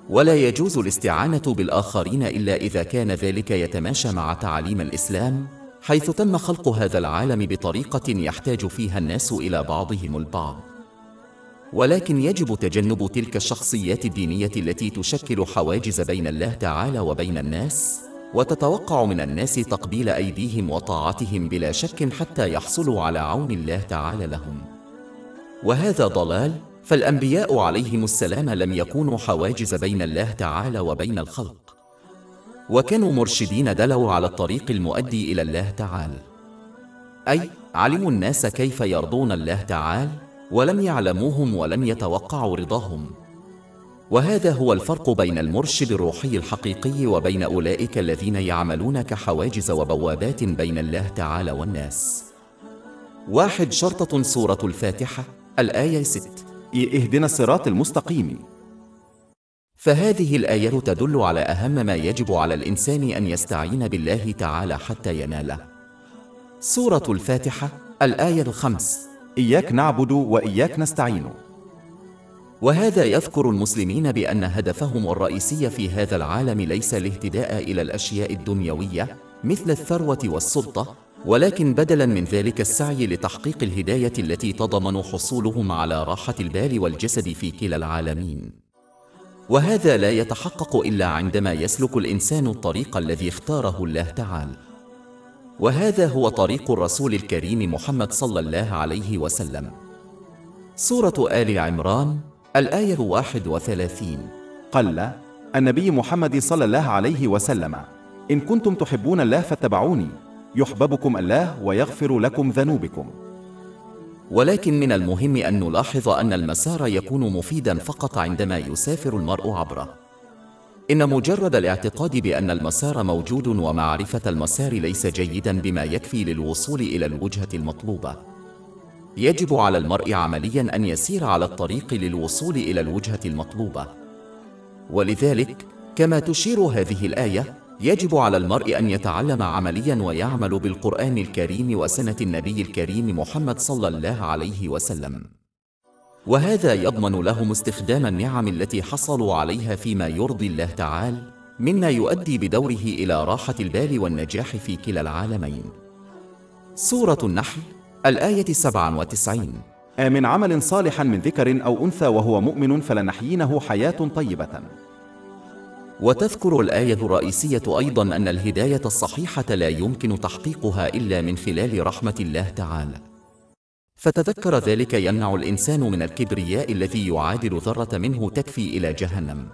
ولا يجوز الاستعانة بالآخرين إلا إذا كان ذلك يتماشى مع تعاليم الإسلام، حيث تم خلق هذا العالم بطريقة يحتاج فيها الناس إلى بعضهم البعض. ولكن يجب تجنب تلك الشخصيات الدينية التي تشكل حواجز بين الله تعالى وبين الناس، وتتوقع من الناس تقبيل أيديهم وطاعتهم بلا شك حتى يحصلوا على عون الله تعالى لهم. وهذا ضلال، فالأنبياء عليهم السلام لم يكونوا حواجز بين الله تعالى وبين الخلق، وكانوا مرشدين دلوا على الطريق المؤدي إلى الله تعالى، أي علموا الناس كيف يرضون الله تعالى ولم يعلموهم ولم يتوقعوا رضاهم. وهذا هو الفرق بين المرشد الروحي الحقيقي وبين أولئك الذين يعملون كحواجز وبوابات بين الله تعالى والناس. 1 شرطة سورة الفاتحة الآية 6. اهدنا الصراط المستقيم. فهذه الآية تدل على أهم ما يجب على الإنسان أن يستعين بالله تعالى حتى يناله. سورة الفاتحة الآية 5. إياك نعبد وإياك نستعين. وهذا يذكر المسلمين بأن هدفهم الرئيسي في هذا العالم ليس الاهتداء إلى الأشياء الدنيوية مثل الثروة والسلطة، ولكن بدلاً من ذلك السعي لتحقيق الهداية التي تضمن حصولهم على راحة البال والجسد في كلا العالمين. وهذا لا يتحقق إلا عندما يسلك الإنسان الطريق الذي اختاره الله تعالى، وهذا هو طريق الرسول الكريم محمد صلى الله عليه وسلم. سورة آل عمران الآية 31. قال النبي محمد صلى الله عليه وسلم: إن كنتم تحبون الله فاتبعوني يحببكم الله ويغفر لكم ذنوبكم. ولكن من المهم أن نلاحظ أن المسار يكون مفيداً فقط عندما يسافر المرء عبره. إن مجرد الاعتقاد بأن المسار موجود ومعرفة المسار ليس جيداً بما يكفي للوصول إلى الوجهة المطلوبة. يجب على المرء عملياً أن يسير على الطريق للوصول إلى الوجهة المطلوبة. ولذلك كما تشير هذه الآية، يجب على المرء أن يتعلم عملياً ويعمل بالقرآن الكريم وسنة النبي الكريم محمد صلى الله عليه وسلم، وهذا يضمن لهم استخدام النعم التي حصلوا عليها فيما يرضي الله تعالى، مما يؤدي بدوره إلى راحة البال والنجاح في كلا العالمين. سورة النحل الآية 97. من عمل صالحا من ذكر أو أنثى وهو مؤمن فلنحيينه حياة طيبة. وتذكر الآية الرئيسية أيضاً أن الهداية الصحيحة لا يمكن تحقيقها إلا من خلال رحمة الله تعالى، فتذكر ذلك يمنع الإنسان من الكبرياء الذي يعادل ذرة منه تكفي إلى جهنم.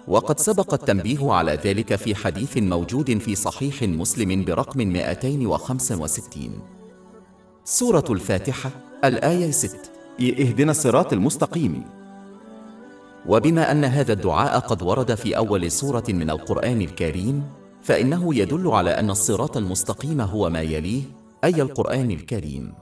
وقد سبق التنبيه على ذلك في حديث موجود في صحيح مسلم برقم 265. سورة الفاتحة الآية 6. اهدنا الصراط المستقيم. وبما أن هذا الدعاء قد ورد في أول سورة من القرآن الكريم، فإنه يدل على أن الصراط المستقيم هو ما يليه، أي القرآن الكريم.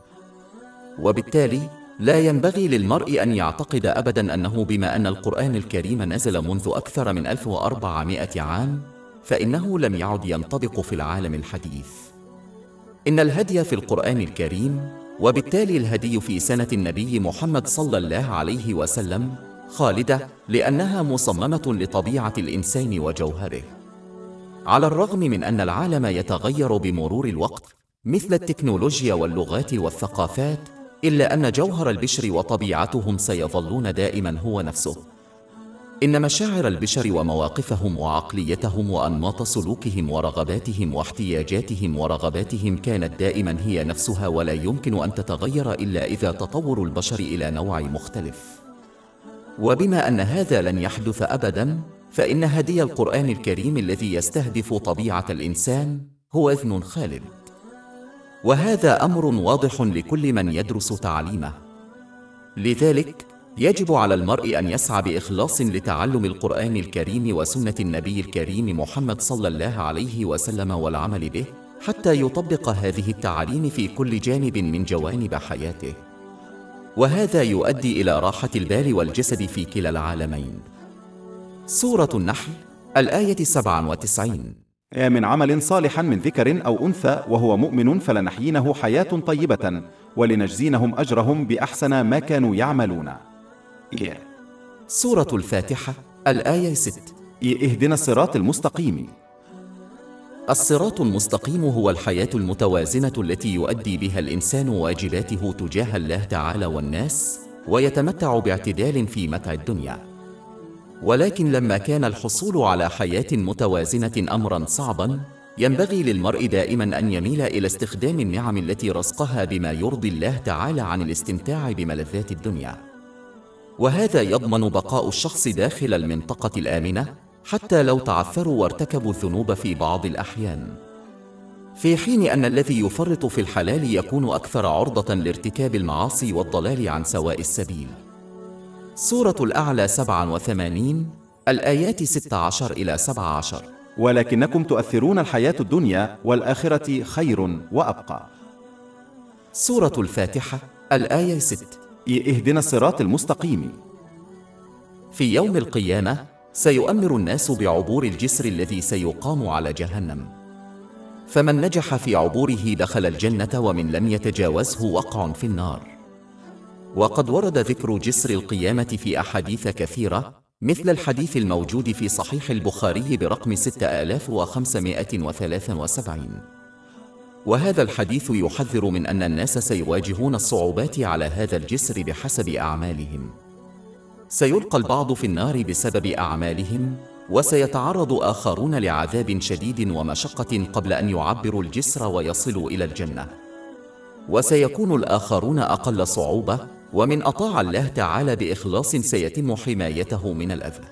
وبالتالي لا ينبغي للمرء أن يعتقد أبداً أنه بما أن القرآن الكريم نزل منذ أكثر من 1400 عام، فإنه لم يعد ينطبق في العالم الحديث. إن الهدي في القرآن الكريم، وبالتالي الهدي في سنة النبي محمد صلى الله عليه وسلم، خالدة لأنها مصممة لطبيعة الإنسان وجوهره. على الرغم من أن العالم يتغير بمرور الوقت مثل التكنولوجيا واللغات والثقافات، إلا أن جوهر البشر وطبيعتهم سيظلون دائما هو نفسه. إن مشاعر البشر ومواقفهم وعقليتهم وأنماط سلوكهم ورغباتهم واحتياجاتهم ورغباتهم كانت دائما هي نفسها، ولا يمكن أن تتغير إلا إذا تطور البشر إلى نوع مختلف. وبما أن هذا لن يحدث أبداً، فإن هدي القرآن الكريم الذي يستهدف طبيعة الإنسان هو إذن خالد، وهذا أمر واضح لكل من يدرس تعليمه. لذلك يجب على المرء أن يسعى بإخلاص لتعلم القرآن الكريم وسنة النبي الكريم محمد صلى الله عليه وسلم والعمل به، حتى يطبق هذه التعاليم في كل جانب من جوانب حياته، وهذا يؤدي إلى راحة البال والجسد في كلا العالمين. سورة النحل الآية 97. من عمل صالحا من ذكر أو أنثى وهو مؤمن فلنحيينه حياة طيبة ولنجزينهم أجرهم بأحسن ما كانوا يعملون. سورة الفاتحة الآية 6. اهدنا الصراط المستقيم. الصراط المستقيم هو الحياة المتوازنة التي يؤدي بها الإنسان واجباته تجاه الله تعالى والناس، ويتمتع باعتدال في متع الدنيا. ولكن لما كان الحصول على حياة متوازنة أمرا صعبا، ينبغي للمرء دائما أن يميل إلى استخدام النعم التي رزقها بما يرضي الله تعالى عن الاستمتاع بملذات الدنيا، وهذا يضمن بقاء الشخص داخل المنطقة الآمنة حتى لو تعثروا وارتكبوا الذنوب في بعض الأحيان، في حين أن الذي يفرط في الحلال يكون أكثر عرضة لارتكاب المعاصي والضلال عن سواء السبيل. سورة الأعلى 87 الآيات 16 إلى 17. ولكنكم تؤثرون الحياة الدنيا والآخرة خير وأبقى. سورة الفاتحة الآية 6. اهدنا الصراط المستقيم. في يوم القيامة سيؤمر الناس بعبور الجسر الذي سيقام على جهنم، فمن نجح في عبوره دخل الجنة، ومن لم يتجاوزه وقع في النار. وقد ورد ذكر جسر القيامة في أحاديث كثيرة، مثل الحديث الموجود في صحيح البخاري برقم 6573. وهذا الحديث يحذر من أن الناس سيواجهون الصعوبات على هذا الجسر بحسب أعمالهم. سيلقى البعض في النار بسبب أعمالهم، وسيتعرض آخرون لعذاب شديد ومشقة قبل أن يعبروا الجسر ويصلوا إلى الجنة. وسيكون الآخرون أقل صعوبة، ومن أطاع الله تعالى بإخلاص سيتم حمايته من الأذى.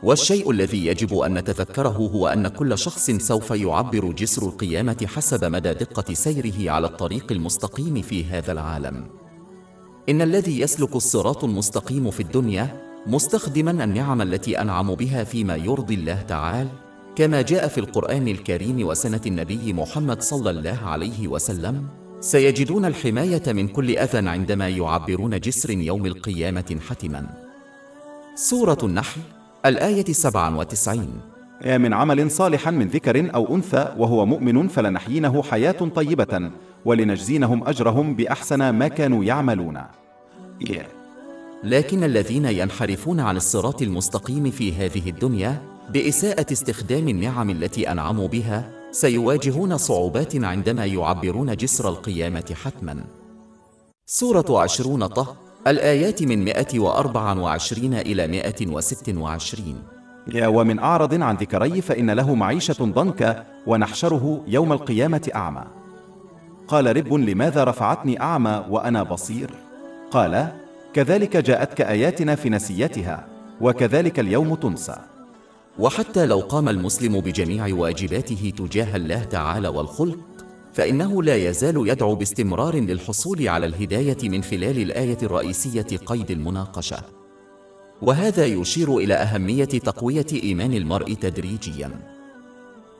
والشيء الذي يجب أن نتذكره هو أن كل شخص سوف يعبر جسر القيامة حسب مدى دقة سيره على الطريق المستقيم في هذا العالم. إن الذي يسلك الصراط المستقيم في الدنيا مستخدما النعم التي أنعم بها فيما يرضي الله تعالى، كما جاء في القرآن الكريم وسنة النبي محمد صلى الله عليه وسلم، سيجدون الحماية من كل أذى عندما يعبرون جسر يوم القيامة حتما. سورة النحل الآية 97. من عمل صالحا من ذكر أو أنثى وهو مؤمن فلنحيينه حياة طيبة ولنجزينهم أجرهم بأحسن ما كانوا يعملون. لكن الذين ينحرفون عن الصراط المستقيم في هذه الدنيا بإساءة استخدام النعم التي أنعموا بها سيواجهون صعوبات عندما يعبرون جسر القيامة حتما. سورة 20 طه الآيات من 124 إلى 126. ومن أعرض عن ذكري فإن له معيشة ضنكا ونحشره يوم القيامة أعمى. قال رب لماذا رفعتني أعمى وأنا بصير؟ قال كذلك جاءتك آياتنا في نسيتها وكذلك اليوم تنسى. وحتى لو قام المسلم بجميع واجباته تجاه الله تعالى والخلق، فإنه لا يزال يدعو باستمرار للحصول على الهداية من خلال الآية الرئيسية قيد المناقشة. وهذا يشير إلى أهمية تقوية إيمان المرء تدريجياً،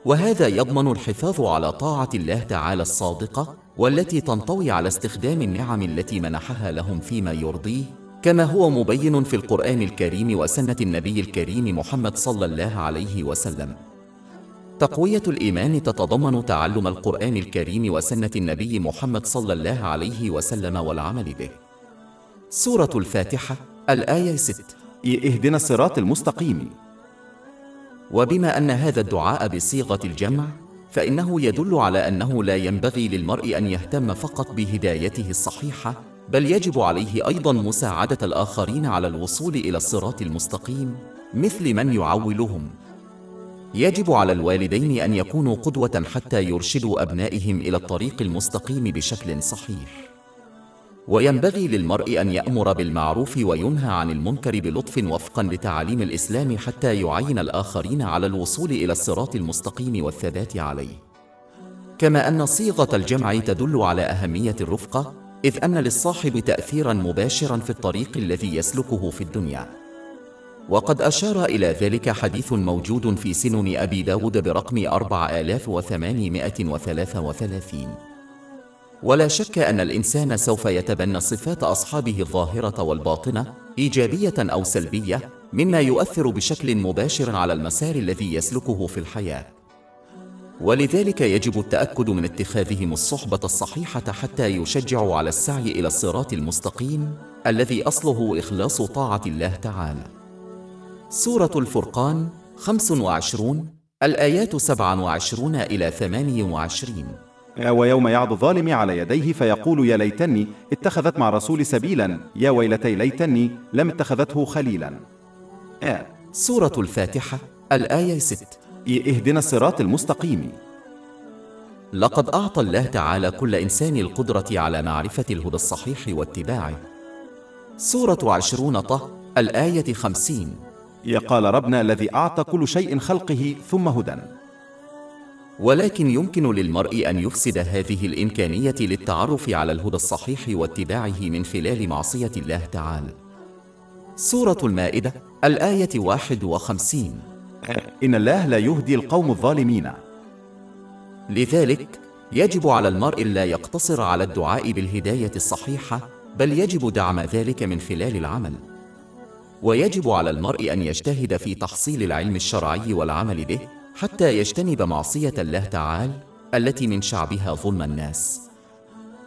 وهذا يضمن الحفاظ على طاعة الله تعالى الصادقة والتي تنطوي على استخدام النعم التي منحها لهم فيما يرضيه، كما هو مبين في القرآن الكريم وسنة النبي الكريم محمد صلى الله عليه وسلم. تقوية الإيمان تتضمن تعلم القرآن الكريم وسنة النبي محمد صلى الله عليه وسلم والعمل به. سورة الفاتحة الآية 6. اهدنا الصراط المستقيم. وبما أن هذا الدعاء بصيغة الجمع، فإنه يدل على أنه لا ينبغي للمرء أن يهتم فقط بهدايته الصحيحة، بل يجب عليه أيضا مساعدة الآخرين على الوصول إلى الصراط المستقيم، مثل من يعولهم. يجب على الوالدين أن يكونوا قدوة حتى يرشدوا أبنائهم إلى الطريق المستقيم بشكل صحيح. وينبغي للمرء أن يأمر بالمعروف وينهى عن المنكر بلطف وفقا لتعاليم الإسلام حتى يعين الآخرين على الوصول إلى الصراط المستقيم والثبات عليه. كما أن صيغة الجمع تدل على أهمية الرفقة، إذ أن للصاحب تأثيرا مباشرا في الطريق الذي يسلكه في الدنيا. وقد أشار إلى ذلك حديث موجود في سنن أبي داود برقم 4833. ولا شك أن الإنسان سوف يتبنى صفات أصحابه الظاهرة والباطنة إيجابية أو سلبية، مما يؤثر بشكل مباشر على المسار الذي يسلكه في الحياة. ولذلك يجب التأكد من اتخاذهم الصحبة الصحيحة حتى يشجعوا على السعي إلى الصراط المستقيم الذي أصله إخلاص طاعة الله تعالى. سورة الفرقان 25 الآيات 27 إلى 28. ويوم يعض الظالم على يديه فيقول يا ليتني اتخذت مع رسول سبيلا يا ويلتي ليتني لم اتخذته خليلا. سورة الفاتحة الآية 6. اهدنا الصراط المستقيم. لقد أعطى الله تعالى كل إنسان القدرة على معرفة الهدى الصحيح واتباعه. سورة 20 طه الآية 50. قال ربنا الذي أعطى كل شيء خلقه ثم هدى. ولكن يمكن للمرء أن يفسد هذه الإمكانية للتعرف على الهدى الصحيح واتباعه من خلال معصية الله تعالى. سورة المائدة الآية 51. إن الله لا يهدي القوم الظالمين. لذلك يجب على المرء لا يقتصر على الدعاء بالهداية الصحيحة، بل يجب دعم ذلك من خلال العمل. ويجب على المرء أن يجتهد في تحصيل العلم الشرعي والعمل به حتى يجتنب معصية الله تعالى التي من شعبها ظلم الناس.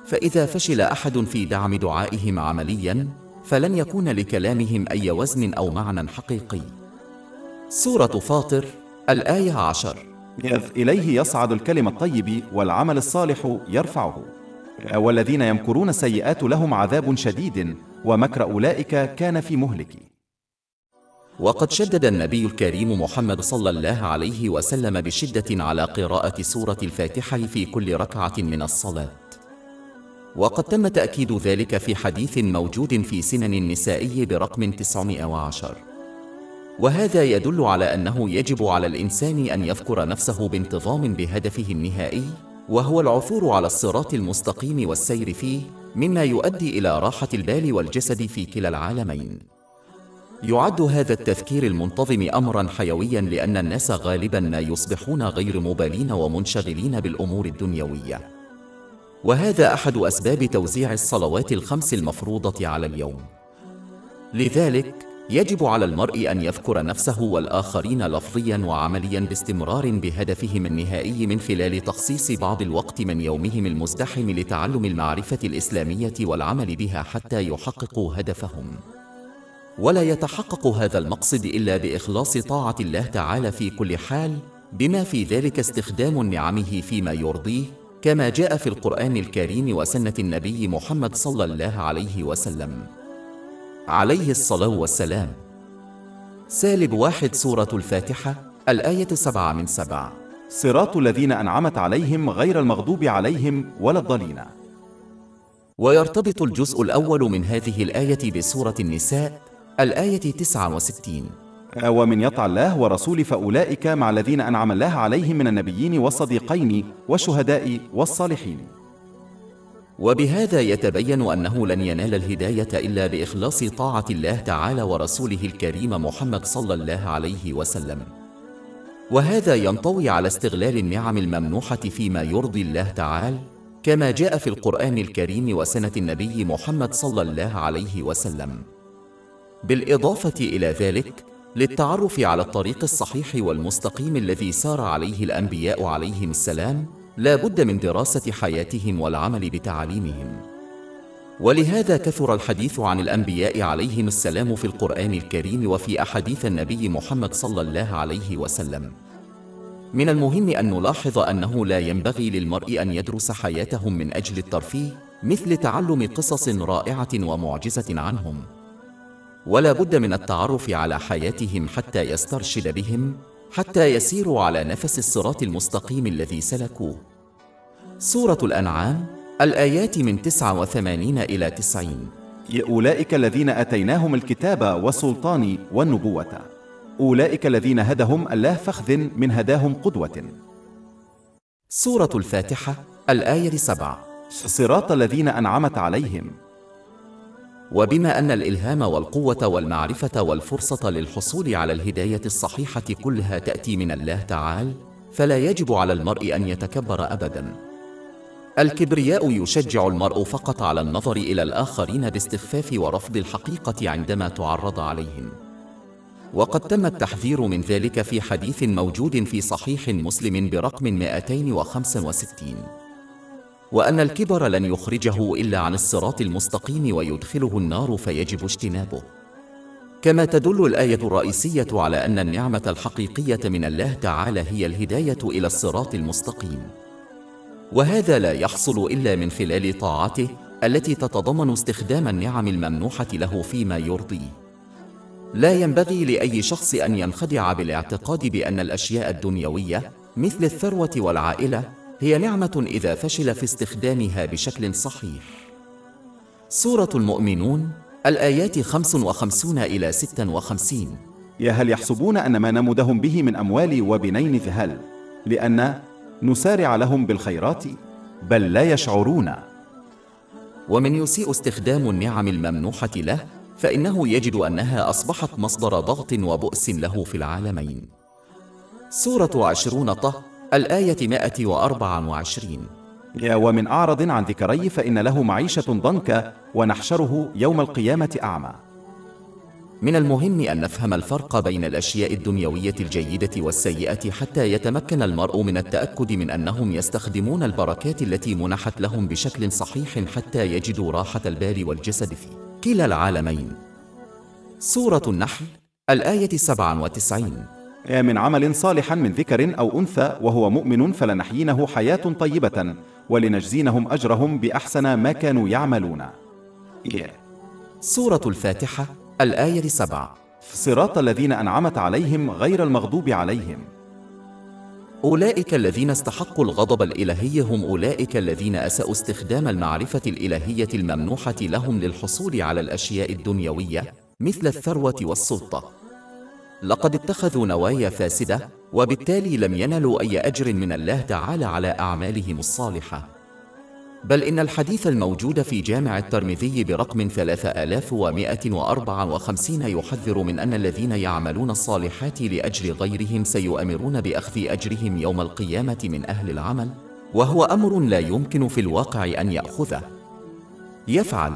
فإذا فشل أحد في دعم دعائهم عملياً، فلن يكون لكلامهم أي وزن أو معنى حقيقي. سورة فاطر الآية 10. إذ إليه يصعد الكلم الطيب والعمل الصالح يرفعه. والذين يمكرون السيئات لهم عذاب شديد ومكر أولئك كان في مهلك. وقد شدد النبي الكريم محمد صلى الله عليه وسلم بشدة على قراءة سورة الفاتحة في كل ركعة من الصلاة، وقد تم تأكيد ذلك في حديث موجود في سنن النسائي برقم 910. وهذا يدل على أنه يجب على الإنسان أن يذكر نفسه بانتظام بهدفه النهائي، وهو العثور على الصراط المستقيم والسير فيه، مما يؤدي إلى راحة البال والجسد في كلا العالمين. يعد هذا التذكير المنتظم أمراً حيوياً، لأن الناس غالباً ما يصبحون غير مبالين ومنشغلين بالأمور الدنيوية، وهذا أحد أسباب توزيع الصلوات الخمس المفروضة على اليوم. لذلك يجب على المرء أن يذكر نفسه والآخرين لفظياً وعملياً باستمرار بهدفهم النهائي، من خلال تخصيص بعض الوقت من يومهم المزدحم لتعلم المعرفة الإسلامية والعمل بها حتى يحققوا هدفهم. ولا يتحقق هذا المقصد إلا بإخلاص طاعة الله تعالى في كل حال، بما في ذلك استخدام نعمه فيما يرضيه، كما جاء في القرآن الكريم وسنة النبي محمد صلى الله عليه وسلم عليه الصلاة والسلام. -1 سورة الفاتحة، الآية 7/7. صراط الذين أنعمت عليهم غير المغضوب عليهم ولا الضالين. ويرتبط الجزء الأول من هذه الآية بسورة النساء، الآية 69. ومن يطع الله ورسوله فأولئك مع الذين أنعم الله عليهم من النبيين والصديقين والشهداء والصالحين. وبهذا يتبين أنه لن ينال الهداية إلا بإخلاص طاعة الله تعالى ورسوله الكريم محمد صلى الله عليه وسلم، وهذا ينطوي على استغلال النعم الممنوحة فيما يرضي الله تعالى، كما جاء في القرآن الكريم وسنة النبي محمد صلى الله عليه وسلم. بالإضافة إلى ذلك، للتعرف على الطريق الصحيح والمستقيم الذي سار عليه الأنبياء عليهم السلام، لا بد من دراسة حياتهم والعمل بتعاليمهم. ولهذا كثر الحديث عن الأنبياء عليهم السلام في القرآن الكريم وفي أحاديث النبي محمد صلى الله عليه وسلم. من المهم أن نلاحظ أنه لا ينبغي للمرء أن يدرس حياتهم من أجل الترفيه، مثل تعلم قصص رائعة ومعجزة عنهم، ولا بد من التعرف على حياتهم حتى يسترشد بهم، حتى يسيروا على نفس الصراط المستقيم الذي سلكوه. سورة الأنعام، الآيات من 89 إلى 90. أولئك الذين أتيناهم الكتاب والسلطان والنبوة، أولئك الذين هدهم الله فاخذ من هداهم قدوة. سورة الفاتحة، الآية 7. صراط الذين أنعمت عليهم. وبما أن الإلهام والقوة والمعرفة والفرصة للحصول على الهداية الصحيحة كلها تأتي من الله تعالى، فلا يجب على المرء أن يتكبر أبداً. الكبرياء يشجع المرء فقط على النظر إلى الآخرين باستخفاف ورفض الحقيقة عندما تعرض عليهم، وقد تم التحذير من ذلك في حديث موجود في صحيح مسلم برقم 265، وأن الكبر لن يخرجه إلا عن الصراط المستقيم ويدخله النار فيجب اجتنابه. كما تدل الآية الرئيسية على أن النعمة الحقيقية من الله تعالى هي الهداية إلى الصراط المستقيم، وهذا لا يحصل إلا من خلال طاعته التي تتضمن استخدام النعم الممنوحة له فيما يرضيه. لا ينبغي لأي شخص أن ينخدع بالاعتقاد بأن الأشياء الدنيوية مثل الثروة والعائلة هي نعمة إذا فشل في استخدامها بشكل صحيح. سورة المؤمنون، الآيات 55 إلى 56. هل يحسبون أن ما نمدهم به من أموال وبنين ذهل لأن نسارع لهم بالخيرات بل لا يشعرون. ومن يسيء استخدام النعم الممنوحة له فإنه يجد أنها أصبحت مصدر ضغط وبؤس له في العالمين. سورة 20 طه، الآية 124. ومن أعرض عن ذكري فإن له معيشة ضنكا ونحشره يوم القيامة أعمى. من المهم أن نفهم الفرق بين الأشياء الدنيوية الجيدة والسيئة حتى يتمكن المرء من التأكد من أنهم يستخدمون البركات التي منحت لهم بشكل صحيح حتى يجدوا راحة البال والجسد في كلا العالمين. سورة النحل، الآية 97. من عمل صالحا من ذكر أو أنثى وهو مؤمن فلنحيينه حياة طيبة ولنجزينهم أجرهم بأحسن ما كانوا يعملون. سورة الفاتحة الآية 7. صراط الذين أنعمت عليهم غير المغضوب عليهم. أولئك الذين استحقوا الغضب الإلهي هم أولئك الذين أساءوا استخدام المعرفة الإلهية الممنوحة لهم للحصول على الأشياء الدنيوية مثل الثروة والسلطة. لقد اتخذوا نوايا فاسدة وبالتالي لم ينالوا أي أجر من الله تعالى على أعمالهم الصالحة. بل إن الحديث الموجود في جامع الترمذي برقم 3154 يحذر من أن الذين يعملون الصالحات لأجل غيرهم سيؤمرون بأخذ أجرهم يوم القيامة من أهل العمل، وهو أمر لا يمكن في الواقع أن يأخذه يفعل.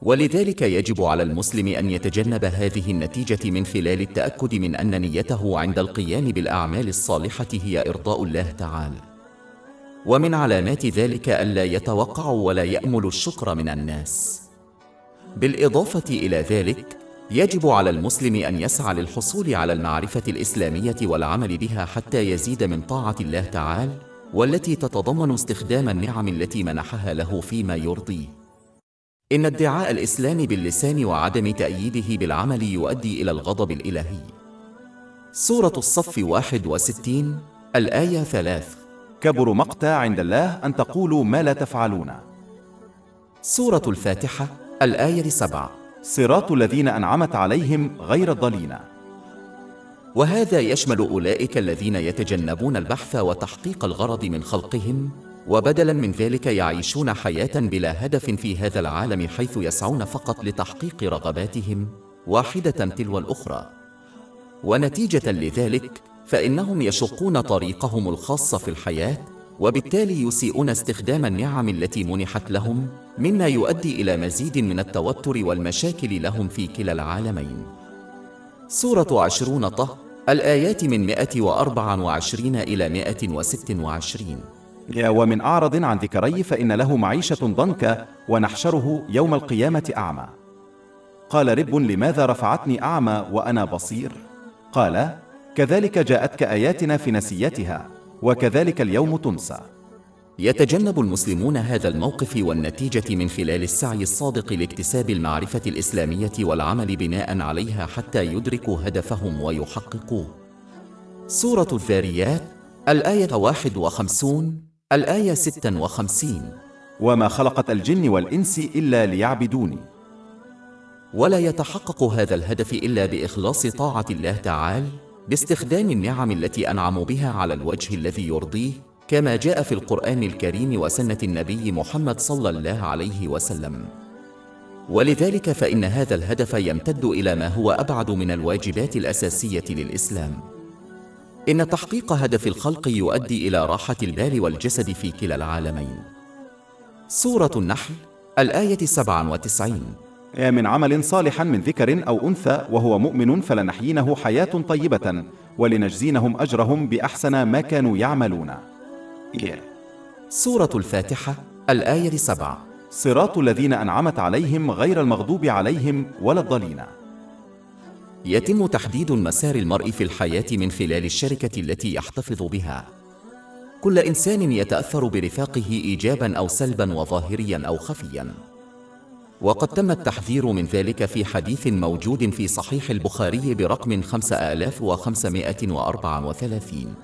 ولذلك يجب على المسلم أن يتجنب هذه النتيجة من خلال التأكد من أن نيته عند القيام بالأعمال الصالحة هي إرضاء الله تعالى. ومن علامات ذلك ألا يتوقع ولا يأمل الشكر من الناس. بالإضافة إلى ذلك يجب على المسلم أن يسعى للحصول على المعرفة الإسلامية والعمل بها حتى يزيد من طاعة الله تعالى، والتي تتضمن استخدام النعم التي منحها له فيما يرضيه. إن ادعاء الإسلام باللسان وعدم تأييده بالعمل يؤدي إلى الغضب الإلهي. سورة الصف 61 الآية 3. كبر مقتا عند الله أن تقولوا ما لا تفعلون. سورة الفاتحة الآية 7. صراط الذين أنعمت عليهم غير الضالين. وهذا يشمل أولئك الذين يتجنبون البحث وتحقيق الغرض من خلقهم، وبدلا من ذلك يعيشون حياة بلا هدف في هذا العالم، حيث يسعون فقط لتحقيق رغباتهم واحدة تلو الأخرى. ونتيجة لذلك فإنهم يشقون طريقهم الخاص في الحياة، وبالتالي يسيئون استخدام النعم التي منحت لهم، مما يؤدي إلى مزيد من التوتر والمشاكل لهم في كلا العالمين. سورة 20 طه الآيات من 124 إلى 126. ومن أعرض عن ذكري فإن له معيشة ضنكا ونحشره يوم القيامة أعمى. قال رب لماذا رفعتني أعمى وأنا بصير؟ قال كذلك جاءتك آياتنا في نسيتها وكذلك اليوم تنسى. يتجنب المسلمون هذا الموقف والنتيجة من خلال السعي الصادق لاكتساب المعرفة الإسلامية والعمل بناء عليها حتى يدركوا هدفهم ويحققوه. سورة الذاريات الآية 51 الآية 56. وما خلقت الجن والإنس إلا ليعبدوني. ولا يتحقق هذا الهدف إلا بإخلاص طاعة الله تعالى باستخدام النعم التي أنعم بها على الوجه الذي يرضيه، كما جاء في القرآن الكريم وسنة النبي محمد صلى الله عليه وسلم. ولذلك فإن هذا الهدف يمتد إلى ما هو أبعد من الواجبات الأساسية للإسلام. إن تحقيق هدف الخلق يؤدي إلى راحة البال والجسد في كلا العالمين. سورة النحل الآية 97. من عمل صالحا من ذكر أو أنثى وهو مؤمن فلنحيينه حياة طيبة ولنجزينهم أجرهم بأحسن ما كانوا يعملون. سورة الفاتحة الآية 7. صراط الذين أنعمت عليهم غير المغضوب عليهم ولا الضالين. يتم تحديد مسار المرء في الحياة من خلال الشركة التي يحتفظ بها. كل إنسان يتأثر برفاقه إيجابا أو سلبا وظاهريا أو خفيا. وقد تم التحذير من ذلك في حديث موجود في صحيح البخاري برقم 5534.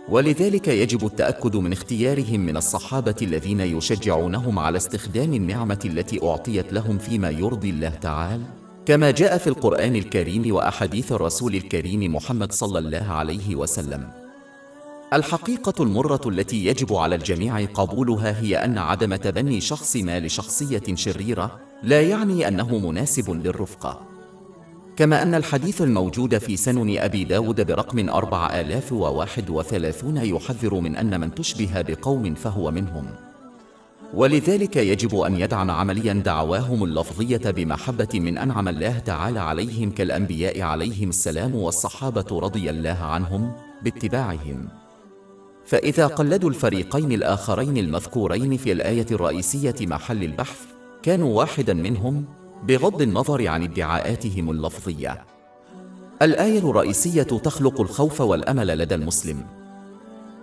ولذلك يجب التأكد من اختيارهم من الصحابة الذين يشجعونهم على استخدام النعمة التي أعطيت لهم فيما يرضي الله تعالى، كما جاء في القرآن الكريم وأحاديث الرسول الكريم محمد صلى الله عليه وسلم. الحقيقة المرة التي يجب على الجميع قبولها هي أن عدم تبني شخص ما لشخصية شريرة لا يعني أنه مناسب للرفقة. كما أن الحديث الموجود في سنن أبي داود برقم 4031 يحذر من أن من تشبه بقوم فهو منهم. ولذلك يجب أن يدعم عمليا دعواهم اللفظية بمحبة من أنعم الله تعالى عليهم كالأنبياء عليهم السلام والصحابة رضي الله عنهم باتباعهم. فإذا قلدوا الفريقين الآخرين المذكورين في الآية الرئيسية محل البحث كانوا واحدا منهم، بغض النظر عن ادعاءاتهم اللفظية. الآية الرئيسية تخلق الخوف والأمل لدى المسلم.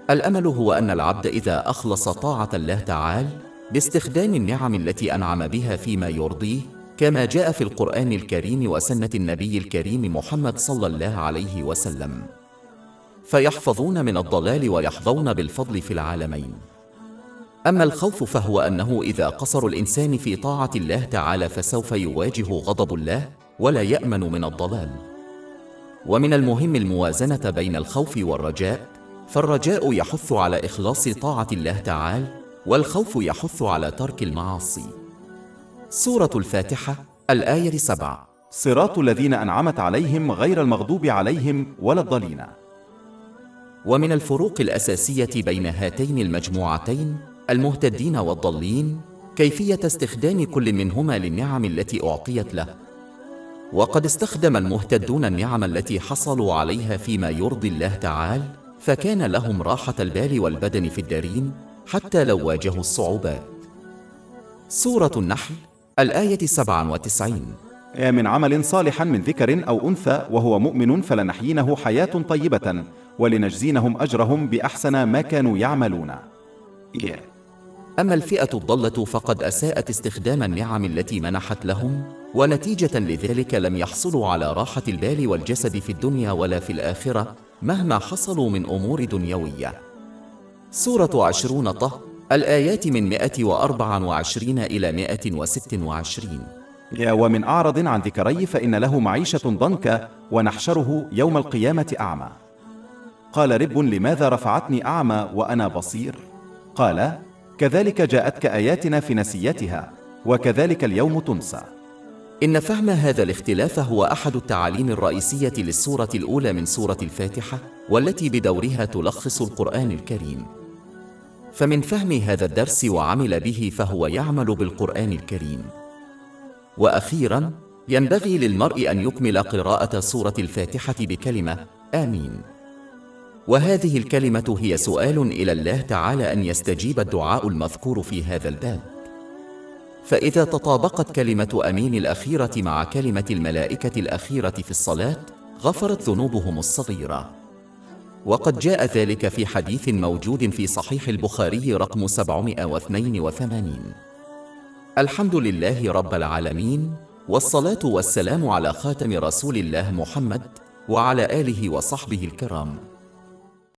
الأمل هو أن العبد إذا أخلص طاعة الله تعالى باستخدام النعم التي أنعم بها فيما يرضيه، كما جاء في القرآن الكريم وسنة النبي الكريم محمد صلى الله عليه وسلم، فيحفظون من الضلال ويحظون بالفضل في العالمين. أما الخوف فهو أنه إذا قصر الإنسان في طاعة الله تعالى فسوف يواجه غضب الله ولا يأمن من الضلال. ومن المهم الموازنة بين الخوف والرجاء، فالرجاء يحث على إخلاص طاعة الله تعالى، والخوف يحث على ترك المعاصي. سورة الفاتحة الآية 7. صراط الذين أنعمت عليهم غير المغضوب عليهم ولا الضالين. ومن الفروق الأساسية بين هاتين المجموعتين المهتدين والضالين كيفية استخدام كل منهما للنعم التي أعطيت له. وقد استخدم المهتدون النعم التي حصلوا عليها فيما يرضي الله تعالى، فكان لهم راحة البال والبدن في الدارين حتى لو واجهوا الصعوبات. سورة النحل الآية 97. من عمل صالحا من ذكر أو أنثى وهو مؤمن فلنحيينه حياة طيبة ولنجزينهم أجرهم بأحسن ما كانوا يعملون. أما الفئة الضالة فقد أساءت استخدام النعم التي منحت لهم، ونتيجة لذلك لم يحصلوا على راحة البال والجسد في الدنيا ولا في الآخرة مهما حصلوا من أمور دنيوية. سورة 20 طه الآيات من 124 إلى 126. ومن أعرض عن ذكري فإن له معيشة ضنكا ونحشره يوم القيامة أعمى. قال رب لماذا رفعتني أعمى وأنا بصير؟ قال كذلك جاءتك آياتنا في نسيتها وكذلك اليوم تنسى. إن فهم هذا الاختلاف هو أحد التعاليم الرئيسية للسورة الأولى من سورة الفاتحة، والتي بدورها تلخص القرآن الكريم. فمن فهم هذا الدرس وعمل به فهو يعمل بالقرآن الكريم. وأخيراً، ينبغي للمرء أن يكمل قراءة سورة الفاتحة بكلمة آمين. وهذه الكلمة هي سؤال إلى الله تعالى أن يستجيب الدعاء المذكور في هذا الباب. فإذا تطابقت كلمة آمين الأخيرة مع كلمة الملائكة الأخيرة في الصلاة غفرت ذنوبهم الصغيرة. وقد جاء ذلك في حديث موجود في صحيح البخاري رقم 782. الحمد لله رب العالمين، والصلاة والسلام على خاتم رسول الله محمد وعلى آله وصحبه الكرام.